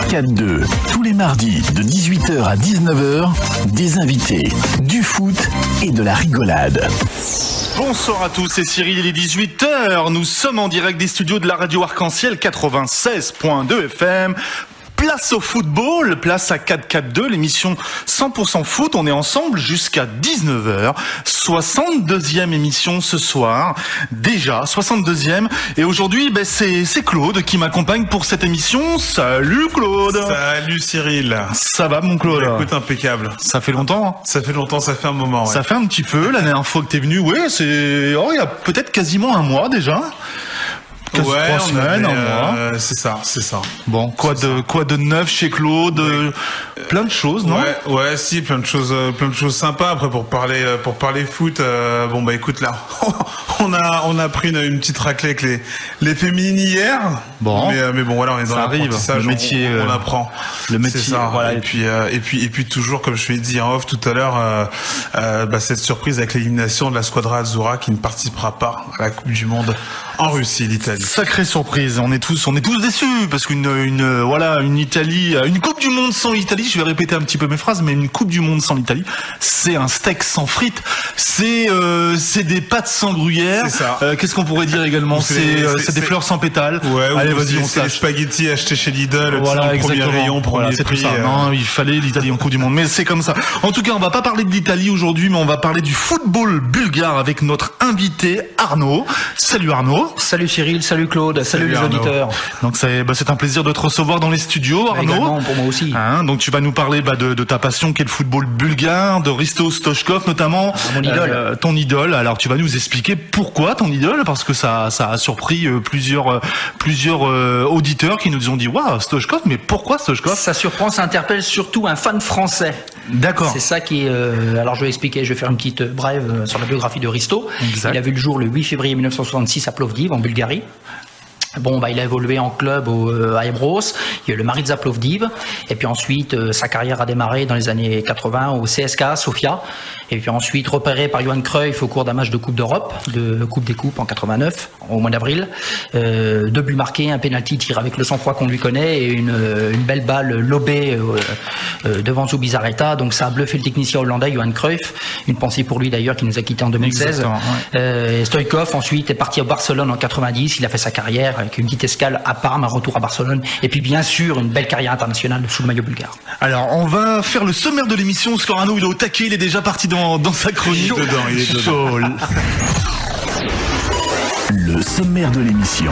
4-4-2, tous les mardis de 18h à 19h, des invités, du foot et de la rigolade. Bonsoir à tous, c'est Cyril, il est 18h, nous sommes en direct des studios de la radio Arc-en-Ciel 96.2 FM. Place au football, place à 4-4-2, l'émission 100% foot, on est ensemble jusqu'à 19h, 62e émission ce soir, déjà 62e, et aujourd'hui c'est Claude qui m'accompagne pour cette émission. Salut Claude. Salut Cyril. Ça va mon Claude? Écoute, impeccable. Ça fait longtemps hein? Ça fait longtemps, ça fait un moment. Ouais. Ça fait un petit peu, la dernière fois que t'es venu, il y a peut-être quasiment un mois déjà. Ouais, 3 semaines, un mois. C'est ça. Bon, quoi de neuf chez Claude? Plein de choses, non? Ouais, si, plein de choses sympas. Après, pour parler foot, écoute, là, on a pris une petite raclée avec les féminines hier. Bon. Mais bon, voilà, on est dans l'apprentissage. Le métier, on apprend. Le métier, c'est ça. Voilà. Et puis toujours, comme je l'ai dit en off tout à l'heure, cette surprise avec l'élimination de la Squadra Azzurra qui ne participera pas à la Coupe du Monde en Russie, l'Italie. Sacrée surprise, on est tous déçus parce qu'une Italie, une Coupe du Monde sans l'Italie, je vais répéter un petit peu mes phrases, mais une Coupe du Monde sans l'Italie, c'est un steak sans frites, c'est des pâtes sans gruyère. C'est ça. Qu'est-ce qu'on pourrait dire également? C'est des fleurs sans pétales. Ouais, allez, vas-y, on c'est les spaghettis achetés chez Lidl, voilà, premier rayon, premier c'est prix. Tout ça. Non, il fallait l'Italie en Coupe du Monde, mais c'est comme ça. En tout cas, on va pas parler de l'Italie aujourd'hui, mais on va parler du football bulgare avec notre invité Arnaud. Salut Arnaud. Salut Cyril, salut Claude, salut les Arnaud. auditeurs. Donc c'est un plaisir de te recevoir dans les studios, Arnaud. Également pour moi aussi. Donc tu vas nous parler de ta passion qui est le football bulgare, de Hristo Stoichkov notamment. Mon idole. Ton idole. Alors tu vas nous expliquer pourquoi ton idole, parce que ça a surpris plusieurs auditeurs qui nous ont dit waouh, Stoichkov, mais pourquoi Stoichkov? Ça surprend, ça interpelle surtout un fan français. D'accord. C'est ça qui est... alors je vais expliquer, je vais faire une petite brève sur la biographie de Hristo. Exact. Il a vu le jour le 8 février 1966 à Plovdiv, en Bulgarie. Bon, il a évolué en club à Ebros, il y a eu le Maritza Plovdiv, et puis ensuite sa carrière a démarré dans les années 80 au CSKA Sofia, et puis ensuite repéré par Johan Cruyff au cours d'un match de Coupe d'Europe, de Coupe des Coupes en 89, au mois d'avril. 2 buts marqués, un penalty tiré avec le sang-froid qu'on lui connaît, et une belle balle lobée devant Zubizarreta, donc ça a bluffé le technicien hollandais Johan Cruyff, une pensée pour lui d'ailleurs qui nous a quittés en 2016. Ouais. Stoichkov ensuite est parti à Barcelone en 90, il a fait sa carrière avec une petite escale à Parme, un retour à Barcelone, et puis bien sûr une belle carrière internationale sous le maillot bulgare. Alors on va faire le sommaire de l'émission, parce qu'Arnaud il est au taquet, il est déjà parti dans sa chronique. Il est dedans. Le sommaire de l'émission.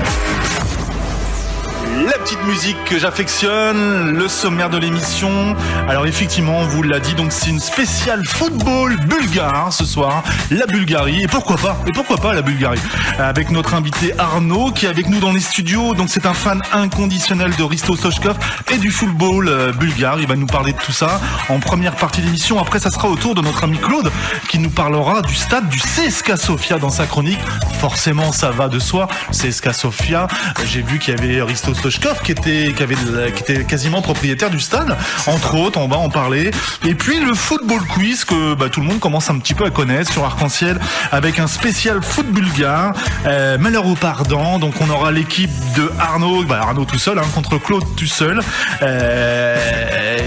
La petite musique que j'affectionne, le sommaire de l'émission. Alors effectivement, on vous l'a dit, donc c'est une spéciale football bulgare ce soir, la Bulgarie, et pourquoi pas la Bulgarie, avec notre invité Arnaud qui est avec nous dans les studios. Donc c'est un fan inconditionnel de Hristo Stoichkov et du football bulgare. Il va nous parler de tout ça en première partie d'émission. Après, ça sera au tour de notre ami Claude qui nous parlera du stade du CSKA Sofia dans sa chronique. Forcément, ça va de soi. CSKA Sofia, j'ai vu qu'il y avait Hristo Stoichkov qui était quasiment propriétaire du stade, entre autres, on va en parler. Et puis le football quiz que tout le monde commence un petit peu à connaître sur Arc-en-Ciel, avec un spécial foot bulgare, malheur aux pardons. Donc on aura l'équipe de Arnaud tout seul contre Claude tout seul.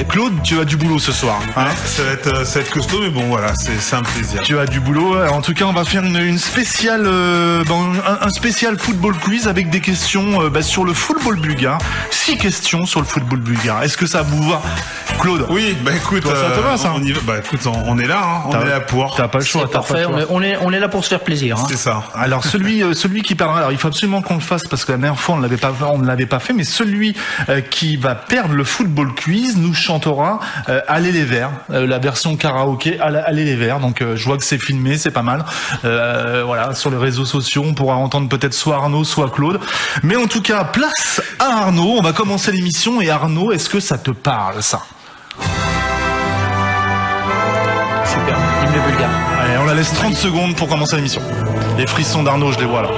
Claude, tu as du boulot ce soir, hein? Ça va être costaud, mais bon voilà, c'est un plaisir. Tu as du boulot. En tout cas, on va faire une spéciale un spécial football quiz avec des questions sur le football bulgare. 6 questions sur le football bulgare. Est-ce que ça vous va, Claude? Oui, écoute, toi, ça te va, ça? On y va. Écoute, on est là, hein. On est là pour. T'as pas le choix. C'est parfait, on est là pour se faire plaisir. Hein. C'est ça. Alors celui qui parlera, alors il faut absolument qu'on le fasse parce que la dernière fois on ne l'avait pas fait, mais celui qui va perdre le football quiz nous chantera Allez les Verts, la version karaoké Allez les Verts. Donc je vois que c'est filmé, c'est pas mal. Voilà, sur les réseaux sociaux, on pourra entendre peut-être soit Arnaud, soit Claude. Mais en tout cas, place à Arnaud. On va commencer l'émission. Et Arnaud, est-ce que ça te parle, ça? Super, hymne bulgare. Allez, on la laisse 30 secondes pour commencer l'émission. Les frissons d'Arnaud, je les vois là.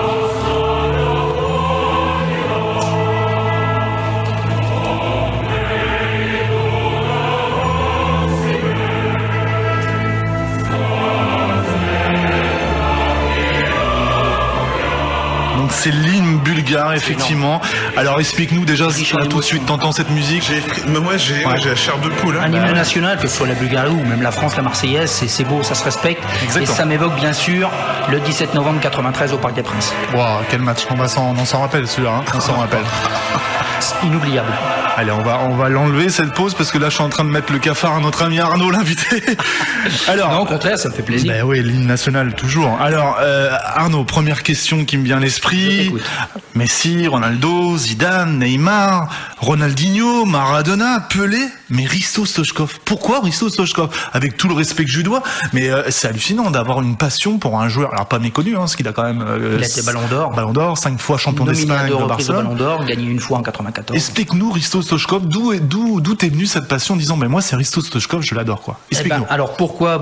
C'est l'hymne bulgare effectivement. Alors explique-nous déjà, tout de suite, t'entends cette musique. Moi j'ai la chair de poule. Un hymne national, que ce soit la Bulgarie ou même la France, la Marseillaise, c'est beau, ça se respecte. Exactement. Et ça m'évoque bien sûr le 17 novembre 93 au Parc des Princes. Wow, quel match, on s'en rappelle celui-là, on s'en rappelle. Inoubliable. Allez, on va l'enlever cette pause parce que là je suis en train de mettre le cafard à notre ami Arnaud, l'invité. Alors, non, au contraire, ça me fait plaisir. Ben oui, l'hymne national toujours. Alors Arnaud, première question qui me vient à l'esprit. Messi, Ronaldo, Zidane, Neymar, Ronaldinho, Maradona, Pelé, mais Risto Stoichkov. Pourquoi Risto Stoichkov? Avec tout le respect que je lui dois, mais c'est hallucinant d'avoir une passion pour un joueur, alors pas méconnu, parce qu'il a quand même il a été Ballon d'Or, 5 fois champion d'Espagne, de Barcelone. Ballon d'Or, gagné une fois en 94. Explique-nous Risto Stoichkov, d'où est venue cette passion en disant moi c'est Risto Stoichkov, je l'adore quoi. Explique-nous. Alors pourquoi?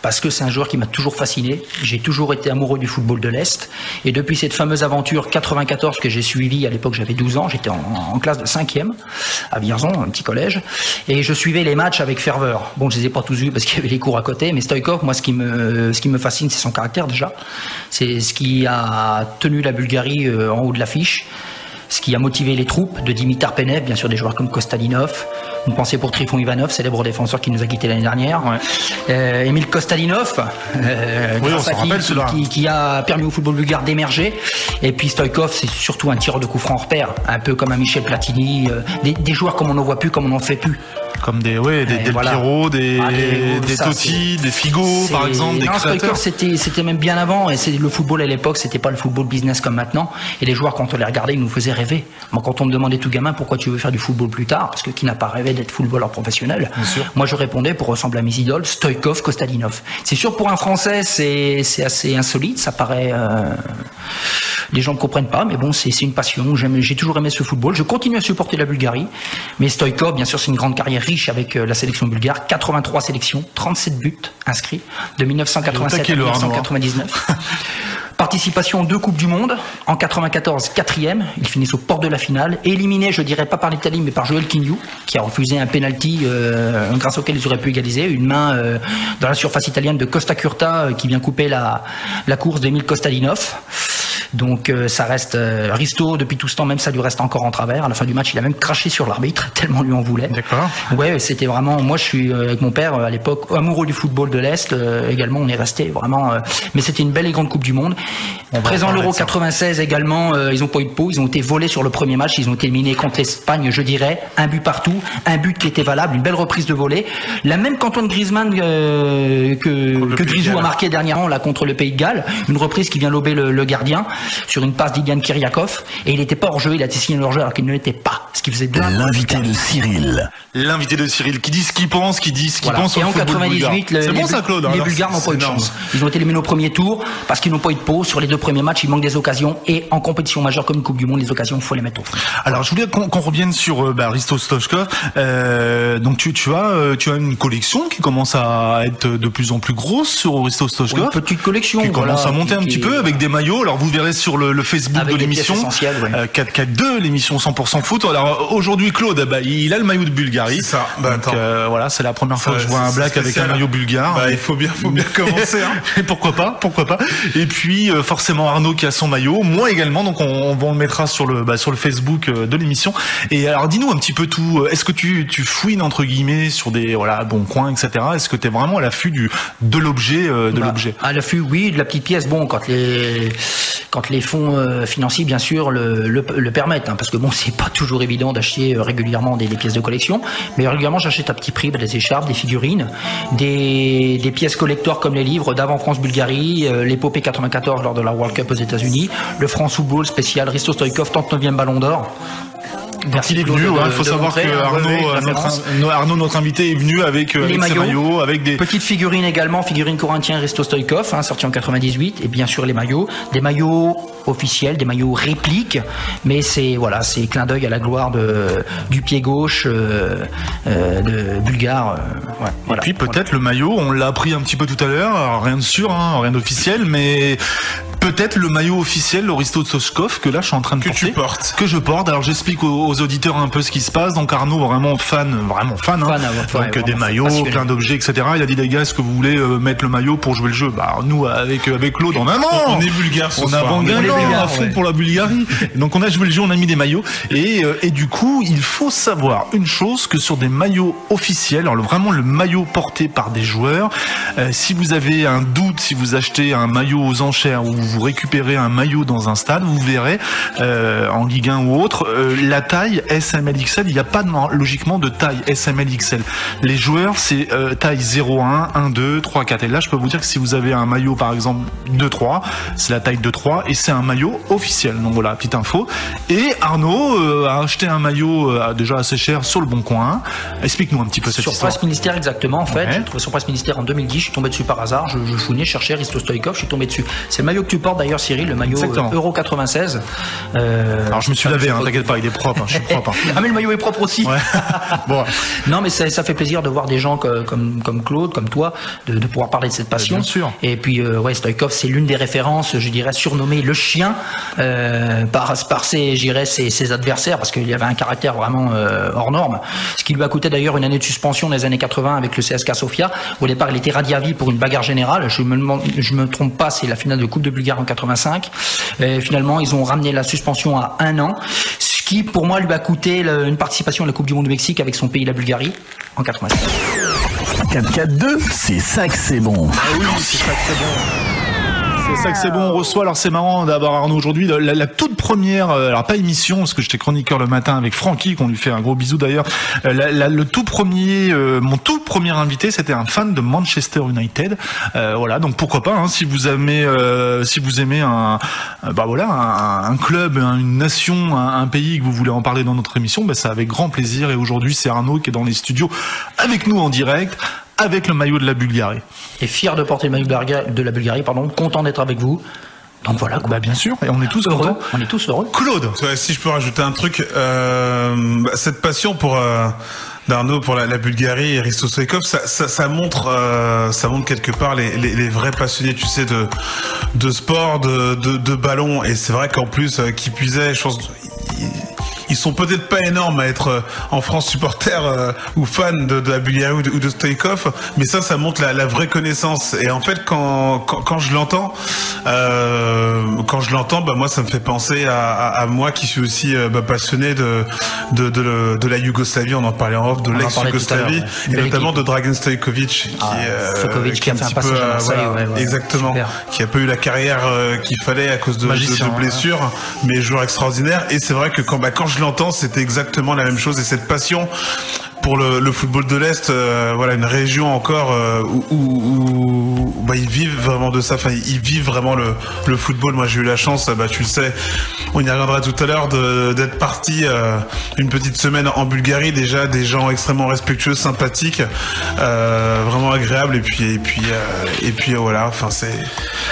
Parce que c'est un joueur qui m'a toujours fasciné. J'ai toujours été amoureux du football de l'Est, et depuis cette fameuse aventure 94 que j'ai suivie, à l'époque j'avais 12 ans, j'étais en classe de 5e à Vierzon, un petit collège, et je suivais les matchs avec ferveur. Bon, je les ai pas tous vus parce qu'il y avait les cours à côté, mais Stoichkov, moi ce qui me fascine, c'est son caractère déjà. C'est ce qui a tenu la Bulgarie en haut de l'affiche, ce qui a motivé les troupes de Dimitar Penev, bien sûr des joueurs comme Kostadinov, une pensée pour Trifon Ivanov, célèbre défenseur qui nous a quittés l'année dernière, Emil Kostadinov, qui a permis au football bulgare d'émerger, et puis Stoichkov, c'est surtout un tireur de coups francs hors pair, un peu comme un Michel Platini, des joueurs comme on n'en voit plus, comme on n'en fait plus. Comme des Del Piero, des Totti, des Figo par exemple, des créateurs. C'était même bien avant, et le football à l'époque, c'était pas le football business comme maintenant, et les joueurs quand on les regardait, ils nous faisaient rêver. Moi quand on me demandait tout gamin pourquoi tu veux faire du football plus tard, parce que qui n'a pas rêvé d'être footballeur professionnel, moi je répondais pour ressembler à mes idoles, Stoichkov, Kostadinov. C'est sûr pour un Français c'est assez insolite, ça paraît... Les gens ne comprennent pas, mais bon, c'est une passion. J'ai toujours aimé ce football. Je continue à supporter la Bulgarie. Mais Stoichkov, bien sûr, c'est une grande carrière riche avec la sélection bulgare. 83 sélections, 37 buts inscrits de 1987 à 1999. Participation en 2 Coupes du Monde. En 94, 4e. Ils finissent au port de la finale. Éliminés, je dirais pas par l'Italie, mais par Joel Kinyu, qui a refusé un penalty grâce auquel ils auraient pu égaliser. Une main dans la surface italienne de Costa Curta qui vient couper la course d'Emil Kostadinov. Donc ça reste Risto depuis tout ce temps, même ça lui reste encore en travers. À la fin du match, il a même craché sur l'arbitre tellement lui en voulait. D'accord. Ouais, c'était vraiment. Moi, je suis avec mon père à l'époque amoureux du football de l'Est. Également, on est resté vraiment. Mais c'était une belle et grande Coupe du Monde. Présent l'Euro 96 également, ils ont pas eu de peau. Ils ont été volés sur le premier match. Ils ont été éliminés contre l'Espagne, je dirais. Un but partout, un but qui était valable, une belle reprise de volée. La même qu'Antoine Griezmann que Grisou a marqué dernièrement là contre le Pays de Galles. Une reprise qui vient lober le gardien sur une passe d'Ilian Kyriakov, et il n'était pas hors jeu, il a été signé hors jeu alors qu'il ne l'était pas, ce qui faisait de l'invité de Cyril. L'invité de Cyril qui dit ce qu'il pense, qui dit ce qu'il pense au football bulgare. Et en 98, les Bulgares n'ont pas eu de chance. Ils ont été éliminés au premier tour parce qu'ils n'ont pas eu de peau. Sur les 2 premiers matchs, il manque des occasions, et en compétition majeure comme une Coupe du Monde, les occasions, il faut les mettre au fond. Alors je voulais qu'on revienne sur Risto Stoichkov. Donc tu as une collection qui commence à être de plus en plus grosse sur Risto Stoichkov. Une petite collection qui commence à monter un petit peu avec des maillots. Alors vous verrez sur le Facebook de l'émission 4-4-2, l'émission 100% foot. Alors aujourd'hui Claude, il a le maillot de Bulgarie. C'est ça. Donc, voilà, c'est la première fois que je vois un black avec un maillot bulgare. Il faut bien commencer. Et pourquoi pas. Et puis forcément Arnaud qui a son maillot, moi également. Donc on le mettra sur le Facebook de l'émission. Et alors dis-nous un petit peu tout. Est-ce que tu fouines entre guillemets sur des bons coins, etc. Est-ce que tu es vraiment à l'affût de l'objet l'objet? À l'affût, oui, de la petite pièce. Bon, quand les fonds financiers bien sûr le permettent, parce que bon, c'est pas toujours évident d'acheter régulièrement des pièces de collection, mais régulièrement j'achète à petit prix des écharpes, des figurines, des pièces collector comme les livres d'avant France-Bulgarie, l'épopée 94 lors de la World Cup aux États-Unis, le France Football spécial Risto Stoichkov 39e Ballon d'Or. Il est venu, il faut savoir que Arnaud, notre invité, est venu avec ses maillots, avec des petites figurines également, figurines corinthien Risto Stoichkov, sorti en 98, et bien sûr les maillots, des maillots officiels, des maillots répliques, mais c'est clin d'œil à la gloire du pied gauche de bulgare. Et puis peut-être le maillot, on l'a appris un petit peu tout à l'heure, rien de sûr, rien d'officiel, mais peut-être le maillot officiel, le Risto Stoichkov, que là je suis en train de porter. Que je porte. Alors j'explique aux auditeurs un peu ce qui se passe. Donc Arnaud, vraiment fan, donc des maillots, plein d'objets, etc. Il a dit les gars, est-ce que vous voulez mettre le maillot pour jouer le jeu? Bah nous avec Claude, on est bulgare ce soir. On a à fond pour la Bulgarie. Donc on a joué le jeu, on a mis des maillots et du coup il faut savoir une chose, que sur des maillots officiels, alors vraiment le maillot porté par des joueurs, si vous avez un doute, si vous achetez un maillot aux enchères ou vous récupérez un maillot dans un stade, vous verrez en Ligue 1 ou autre, la taille SML-XL, il n'y a pas logiquement de taille SML-XL. Les joueurs, c'est taille 0,1, 1,2, 3, 4. Et là, je peux vous dire que si vous avez un maillot, par exemple, 2,3, c'est la taille 2,3 et c'est un maillot officiel. Donc voilà, petite info. Et Arnaud a acheté un maillot déjà assez cher sur le Bon Coin. Explique-nous un petit peu cette histoire. Sur Presse Ministère, exactement, en fait. J'ai trouvé sur Presse Ministère en 2010, je suis tombé dessus par hasard. Je fouinais, je cherchais Risto Stoichkov, je suis tombé dessus. C'est le maillot que tu portes d'ailleurs, Cyril, le maillot Euro 96. Alors je me suis lavé, t'inquiète pas, il est propre, je suis propre. Ah mais le maillot est propre aussi. Ouais. Bon. Non mais ça fait plaisir de voir des gens comme Claude, comme toi, de pouvoir parler de cette passion. Bien sûr. Et puis Stoichkov, c'est l'une des références, je dirais, surnommé le chien par ses adversaires, parce qu'il y avait un caractère vraiment hors norme. Ce qui lui a coûté d'ailleurs une année de suspension dans les années 80 avec le CSKA Sofia. Au départ, il était radié à vie pour une bagarre générale. Je me trompe pas, c'est la finale de Coupe de Bulgarie en 85. Et finalement, ils ont ramené la suspension à 1 an, ce qui, pour moi, lui a coûté une participation à la Coupe du Monde du Mexique avec son pays, la Bulgarie, en 85. 4-4-2, c'est ça que c'est bon. Ah oui, c'est ça que c'est bon. C'est ça que c'est bon, on reçoit, alors c'est marrant d'avoir Arnaud aujourd'hui, la toute première, alors pas émission, parce que j'étais chroniqueur le matin avec Francky, qu'on lui fait un gros bisou d'ailleurs, le tout premier, mon tout premier invité, c'était un fan de Manchester United, voilà, donc pourquoi pas, si vous aimez un club, une nation, un pays, que vous voulez en parler dans notre émission, c'est avec grand plaisir, et aujourd'hui c'est Arnaud qui est dans les studios avec nous en direct, avec le maillot de la Bulgarie. Et fier de porter le maillot de la Bulgarie, content d'être avec vous. Donc voilà. Bien sûr, et on est tous heureux. contents. On est tous heureux. Claude, si je peux rajouter un truc, cette passion d'Arnaud pour la Bulgarie et Risto Stoichkov, ça montre quelque part les vrais passionnés, tu sais, de sport, de ballon. Et c'est vrai qu'en plus, qui puisait, je pense, ils sont peut-être pas énormes à être en France supporters ou fans de la Bulgarie ou de Stoichkov, mais ça montre la vraie connaissance. Et en fait, quand je l'entends, moi ça me fait penser à moi qui suis aussi passionné de la Yougoslavie. On en parlait en off, de l'ex-Yougoslavie, et notamment de Dragan Stojkovic, qui a fait un passage à Marseille, exactement, qui a pas eu la carrière qu'il fallait à cause de blessures, mais joueur extraordinaire. Et c'est vrai que quand je l'entends, c'était exactement la même chose, et cette passion pour le football de l'Est, une région encore où ils vivent vraiment de ça. Enfin, ils vivent vraiment le football. Moi, j'ai eu la chance, tu le sais, on y reviendra tout à l'heure, d'être parti une petite semaine en Bulgarie. Déjà, des gens extrêmement respectueux, sympathiques, vraiment agréables. Et puis voilà. Enfin,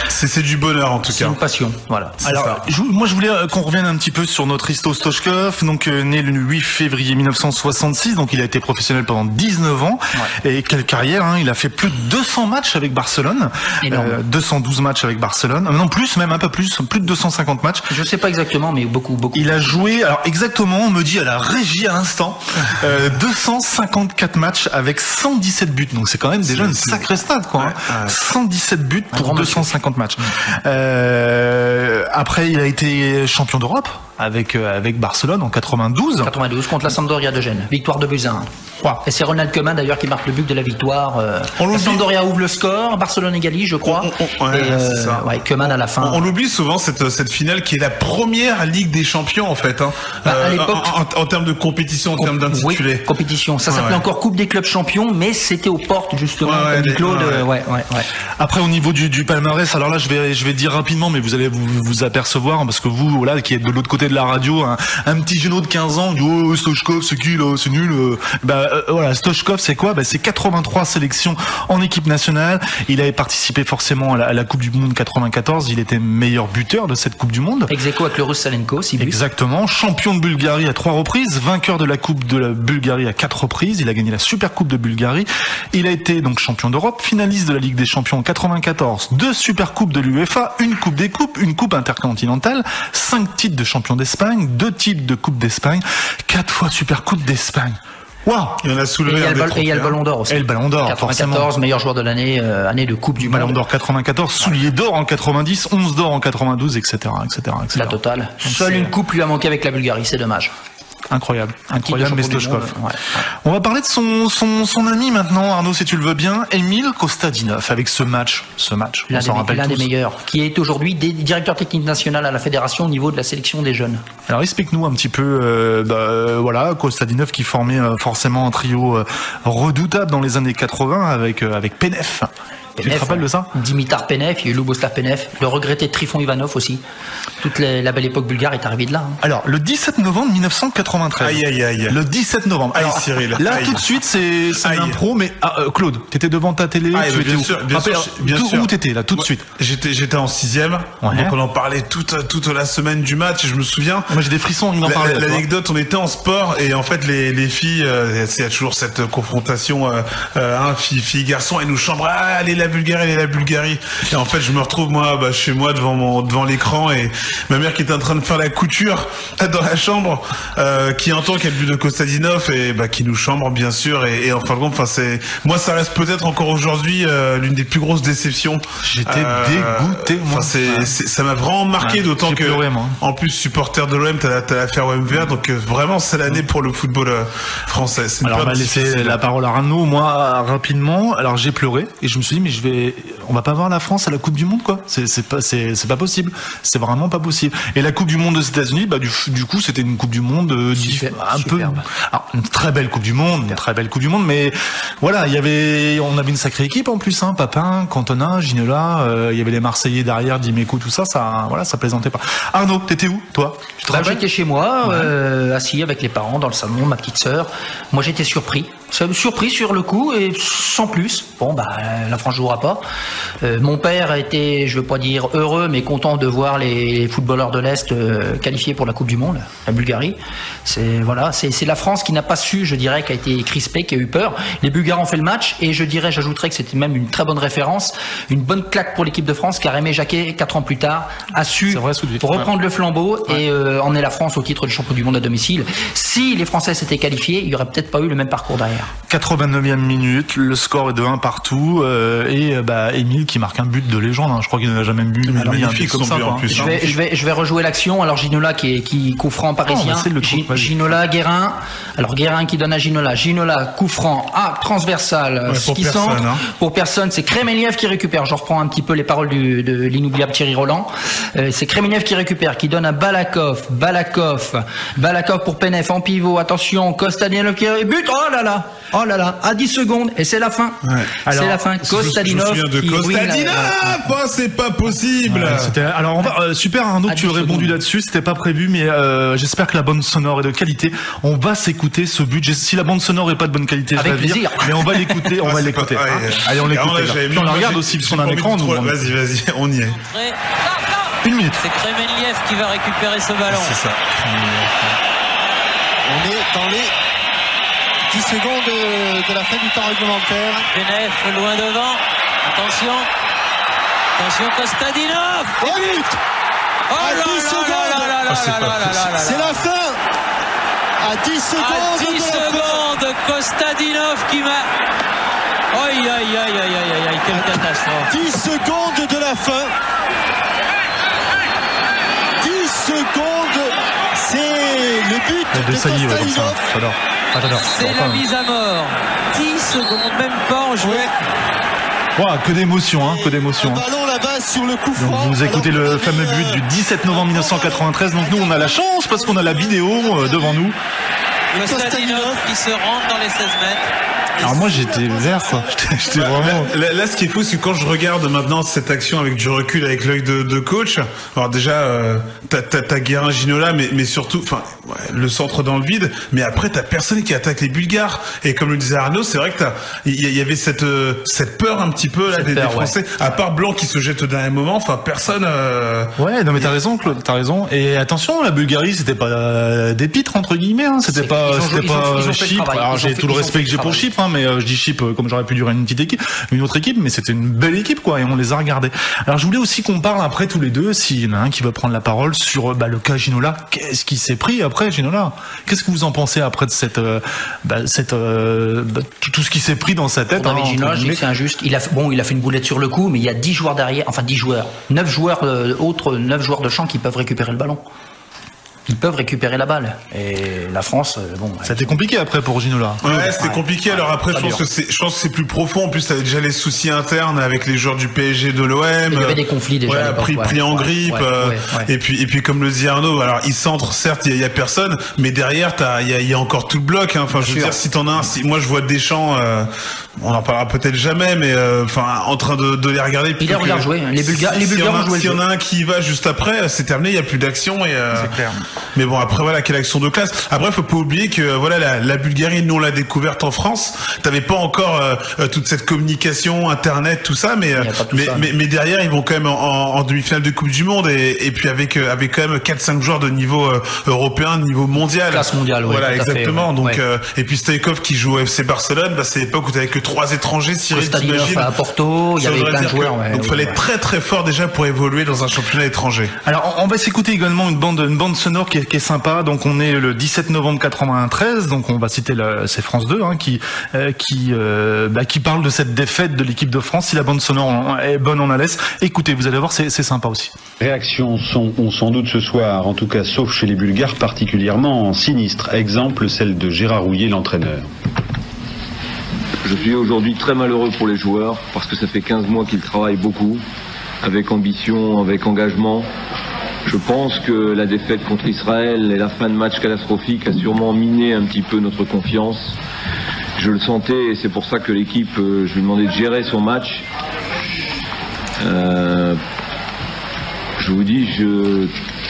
c'est du bonheur en tout cas. C'est une passion. Voilà. Alors, moi, je voulais qu'on revienne un petit peu sur notre Risto Stoichkov, donc né le 8 février 1966. Donc, il a été professionnel pendant 19 ans. Ouais. Et quelle carrière, il a fait plus de 200 matchs avec Barcelone. 212 matchs avec Barcelone. Non, plus, même un peu plus de 250 matchs. Je sais pas exactement, mais beaucoup. Il a joué, alors exactement, on me dit à la régie à l'instant, 254 matchs avec 117 buts. Donc c'est quand même déjà une sacrée stat, quoi. Ouais. 117 buts pour 250 matchs. Après, il a été champion d'Europe avec Barcelone en 92. 92 contre la Sampdoria de Gênes. Victoire de buts à 1. Ouais. Et c'est Ronald Koeman d'ailleurs qui marque le but de la victoire. La Sampdoria ouvre le score, Barcelone égalise, je crois. Koeman à la fin. On oublie souvent cette finale qui est la première Ligue des Champions en fait. À l'époque, en termes de compétition, en termes d'intitulé. Oui, compétition. Ça s'appelait encore Coupe des clubs champions, mais c'était aux portes justement. Comme dit Claude. Après au niveau du palmarès, alors là je vais dire rapidement, mais vous allez vous apercevoir parce que vous qui êtes de l'autre côté de la radio, un petit genou de 15 ans, dit oh Stoichkov c'est qui là, c'est nul. Voilà, Stoichkov c'est quoi? C'est 83 sélections en équipe nationale. Il avait participé forcément à la Coupe du Monde 94. Il était meilleur buteur de cette Coupe du Monde. Ex-aequo avec le Russe Salenko, 6 buts. Exactement. Champion de Bulgarie à 3 reprises, vainqueur de la Coupe de la Bulgarie à 4 reprises. Il a gagné la Super Coupe de Bulgarie. Il a été donc champion d'Europe, finaliste de la Ligue des Champions en 94, 2 Super Coupes de l'UEFA, une Coupe des Coupes, une Coupe intercontinentale, 5 titres de champion d'Espagne, 2 titres de Coupe d'Espagne, 4 fois Super Coupe d'Espagne. Waouh! Il y en a soulevé et il y a le Ballon d'Or aussi. Et le Ballon d'Or, 94, forcément. Meilleur joueur de l'année, année de Coupe du Monde. Ballon d'Or 94, soulier d'or en 90, 11 d'or en 92, etc., etc., etc. La totale. Seule une coupe lui a manqué avec la Bulgarie, c'est dommage. Incroyable, mais Stoichkov. Ouais. On va parler de son ami maintenant, Arnaud, si tu le veux bien, Emil Kostadinov, avec ce match, l'un des meilleurs, qui est aujourd'hui directeur technique national à la fédération au niveau de la sélection des jeunes. Alors explique-nous un petit peu, voilà, Kostadinov qui formait forcément un trio redoutable dans les années 80 avec Penev. Tu te rappelles de ça? Dimitar Penev, il y a eu Luboslav Penev, le regretté Trifon Ivanov aussi. Toute la belle époque bulgare est arrivée de là. Alors, le 17 novembre 1993. Aïe. Le 17 novembre. Alors, Cyril. Là, tout de suite, c'est une impro, mais Claude, t'étais devant ta télé, tu étais bien sûr. Où t'étais là, tout de suite? J'étais en 6e, donc on en parlait toute la semaine du match, et je me souviens. Moi, j'ai des frissons, il m'en parlait. L'anecdote, on était en sport, et en fait, les filles, il y a toujours cette confrontation, filles-garçons, elles nous chambrent, allez la Bulgarie. Et en fait, je me retrouve chez moi devant l'écran, et ma mère qui était en train de faire la couture dans la chambre, qui entend qu'il y a le but de Kostadinov et qui nous chambre bien sûr. Et en fin de compte, moi ça reste peut-être encore aujourd'hui l'une des plus grosses déceptions. J'étais dégoûté. Ça m'a vraiment marqué, d'autant que pleuré, en plus supporter de l'OM, t'as l'affaire OMVA, donc vraiment c'est l'année pour le football français. Alors on va laisser la parole à Arnaud. Moi rapidement, alors j'ai pleuré et je me suis dit mais on va pas voir la France à la Coupe du Monde quoi. C'est pas possible. C'est vraiment pas possible. Et la Coupe du Monde aux États-Unis, du coup, c'était une Coupe du Monde une très belle Coupe du Monde, mais voilà, on avait une sacrée équipe en plus, Papin, Cantona, Ginola, il y avait les Marseillais derrière, Dimeco, tout ça, ça plaisantait pas. Arnaud, t'étais où, toi? J'étais chez moi, assis avec les parents dans le salon, ma petite sœur. Moi, j'étais surpris sur le coup et sans plus. Bon, la France jouera pas. Mon père était, je veux pas dire heureux, mais content de voir les footballeurs de l'Est qualifiés pour la Coupe du Monde, la Bulgarie. C'est la France qui n'a pas su, je dirais, qui a été crispée, qui a eu peur. Les Bulgares ont fait le match et j'ajouterais que c'était même une très bonne référence, une bonne claque pour l'équipe de France, car Aimé Jacquet, 4 ans plus tard, a su reprendre le flambeau et emmener la France au titre de champion du monde à domicile. Si les Français s'étaient qualifiés, il n'y aurait peut-être pas eu le même parcours derrière. 89e minute, le score est de 1 partout et Émile qui marque un but de légende. Je crois qu'il n'a jamais vu un but comme ça. Je vais rejouer l'action. Alors Ginola qui coup franc parisien. Ginola, Guérin. Alors Guérin qui donne à Ginola. Ginola, coup franc transversal. Pour personne, c'est Kremeliev qui récupère. Je reprends un petit peu les paroles de l'inoubliable Thierry Roland. C'est Kremeliev qui récupère, qui donne à Balakov pour Penev en pivot. Attention, Kostadinov qui but. Oh là là, à 10 secondes et c'est la fin. C'est la fin. Kostadinov. C'est pas possible. Alors on va super Arnaud, tu aurais répondu là-dessus, c'était pas prévu, mais j'espère que la bande sonore est de qualité. On va s'écouter ce but. Si la bande sonore est pas de bonne qualité, avec plaisir. Mais on va l'écouter, Allez, on l'écoute. Puis on la regarde aussi parce qu'on a un écran. Vas-y, on y est. 1 minute. C'est Kremeliev qui va récupérer ce ballon. C'est ça. On est dans les 10 secondes de la fin du temps réglementaire. Penev loin devant. Attention, Kostadinov. But. C'est la fin. À 10 secondes. Kostadinov qui m'a. Aïe, quelle catastrophe. 10 secondes de la fin. 10 secondes. C'est le but de Kostadinov. C'est la mise à mort. 10 secondes, même pas en jouet. Que d'émotion, que d'émotion. Ballon là-bas sur le coup franc. Donc vous écoutez le fameux but du 17 novembre 1993. Donc nous on a la chance parce qu'on a la vidéo devant nous. Kostadinov qui se rentre dans les 16 mètres. Alors moi j'étais vert quoi. J'étais vraiment... Là ce qui est fou c'est que quand je regarde maintenant cette action avec du recul, avec l'œil de coach, alors déjà t'as Guérin Ginola mais surtout le centre dans le vide, mais après t'as personne qui attaque les Bulgares, et comme le disait Arnaud, c'est vrai que il y avait cette peur un petit peu là des Français, à part Blanc qui se jette au dernier moment, personne Ouais, non mais t'as raison Claude, t'as raison. Et attention, la Bulgarie c'était pas des pitres entre guillemets, hein. C'était pas Chypre. Alors j'ai tout le respect que j'ai pour Chypre, hein, mais je dis Chypre comme j'aurais pu dire une autre équipe, mais c'était une belle équipe quoi, et on les a regardés. Alors je voulais aussi qu'on parle après tous les deux, s'il y en a un qui veut prendre la parole sur le cas Ginola. Qu'est-ce qui s'est pris après Ginola? Qu'est-ce que vous en pensez après de tout ce qui s'est pris dans sa tête? David Ginola, je dis que c'est injuste. Il a fait une boulette sur le coup, mais il y a 10 joueurs derrière, 9 joueurs de champ qui peuvent récupérer le ballon. Ils peuvent récupérer la balle. Et la France, ça a été compliqué après pour Ginola. Ouais, c'était compliqué. Alors après, je pense que c'est plus profond. En plus, t'avais déjà les soucis internes avec les joueurs du PSG, de l'OM. Il y avait des conflits déjà. Pris en grippe. Et puis, comme le dit Arnaud, alors il centre, certes, il y a personne, mais derrière, il y a encore tout le bloc. Hein. Enfin, je veux dire, si t'en as un, moi je vois Deschamps, on en parlera peut-être jamais, mais en train de les regarder. Il a regardé jouer. Les Bulgares ont joué. S'il y en a un qui y va juste après, c'est terminé. Il y a plus d'action c'est clair. Mais bon, après quelle action de classe. Après, faut pas oublier que la Bulgarie, nous on l'a découverte en France. T'avais pas encore toute cette communication, internet, tout ça, mais derrière ils vont quand même en demi-finale de Coupe du Monde, et puis avec quand même 4-5 joueurs de niveau européen, de niveau mondial. Classe mondiale, ouais. Voilà, exactement. Fait, ouais. Donc et puis Stoïkov qui joue au FC Barcelone, c'est l'époque où t'avais que 3 étrangers, Cyril, t'imagines. À Porto, il y avait plein de joueurs. Donc fallait être très très fort déjà pour évoluer dans un championnat étranger. Alors on va s'écouter également une bande sonore qui est sympa. Donc on est le 17 novembre 93, donc on va citer c'est France 2 qui parle de cette défaite de l'équipe de France. Si la bande sonore est bonne, on la laisse. Écoutez, vous allez voir, c'est sympa aussi. Les réactions ont sans doute ce soir, en tout cas sauf chez les Bulgares, particulièrement sinistres. Exemple, celle de Gérard Rouillet, l'entraîneur. Je suis aujourd'hui très malheureux pour les joueurs parce que ça fait 15 mois qu'ils travaillent beaucoup, avec ambition, avec engagement. Je pense que la défaite contre Israël et la fin de match catastrophique a sûrement miné un petit peu notre confiance. Je le sentais, et c'est pour ça que l'équipe, je lui demandais de gérer son match. Je vous dis, je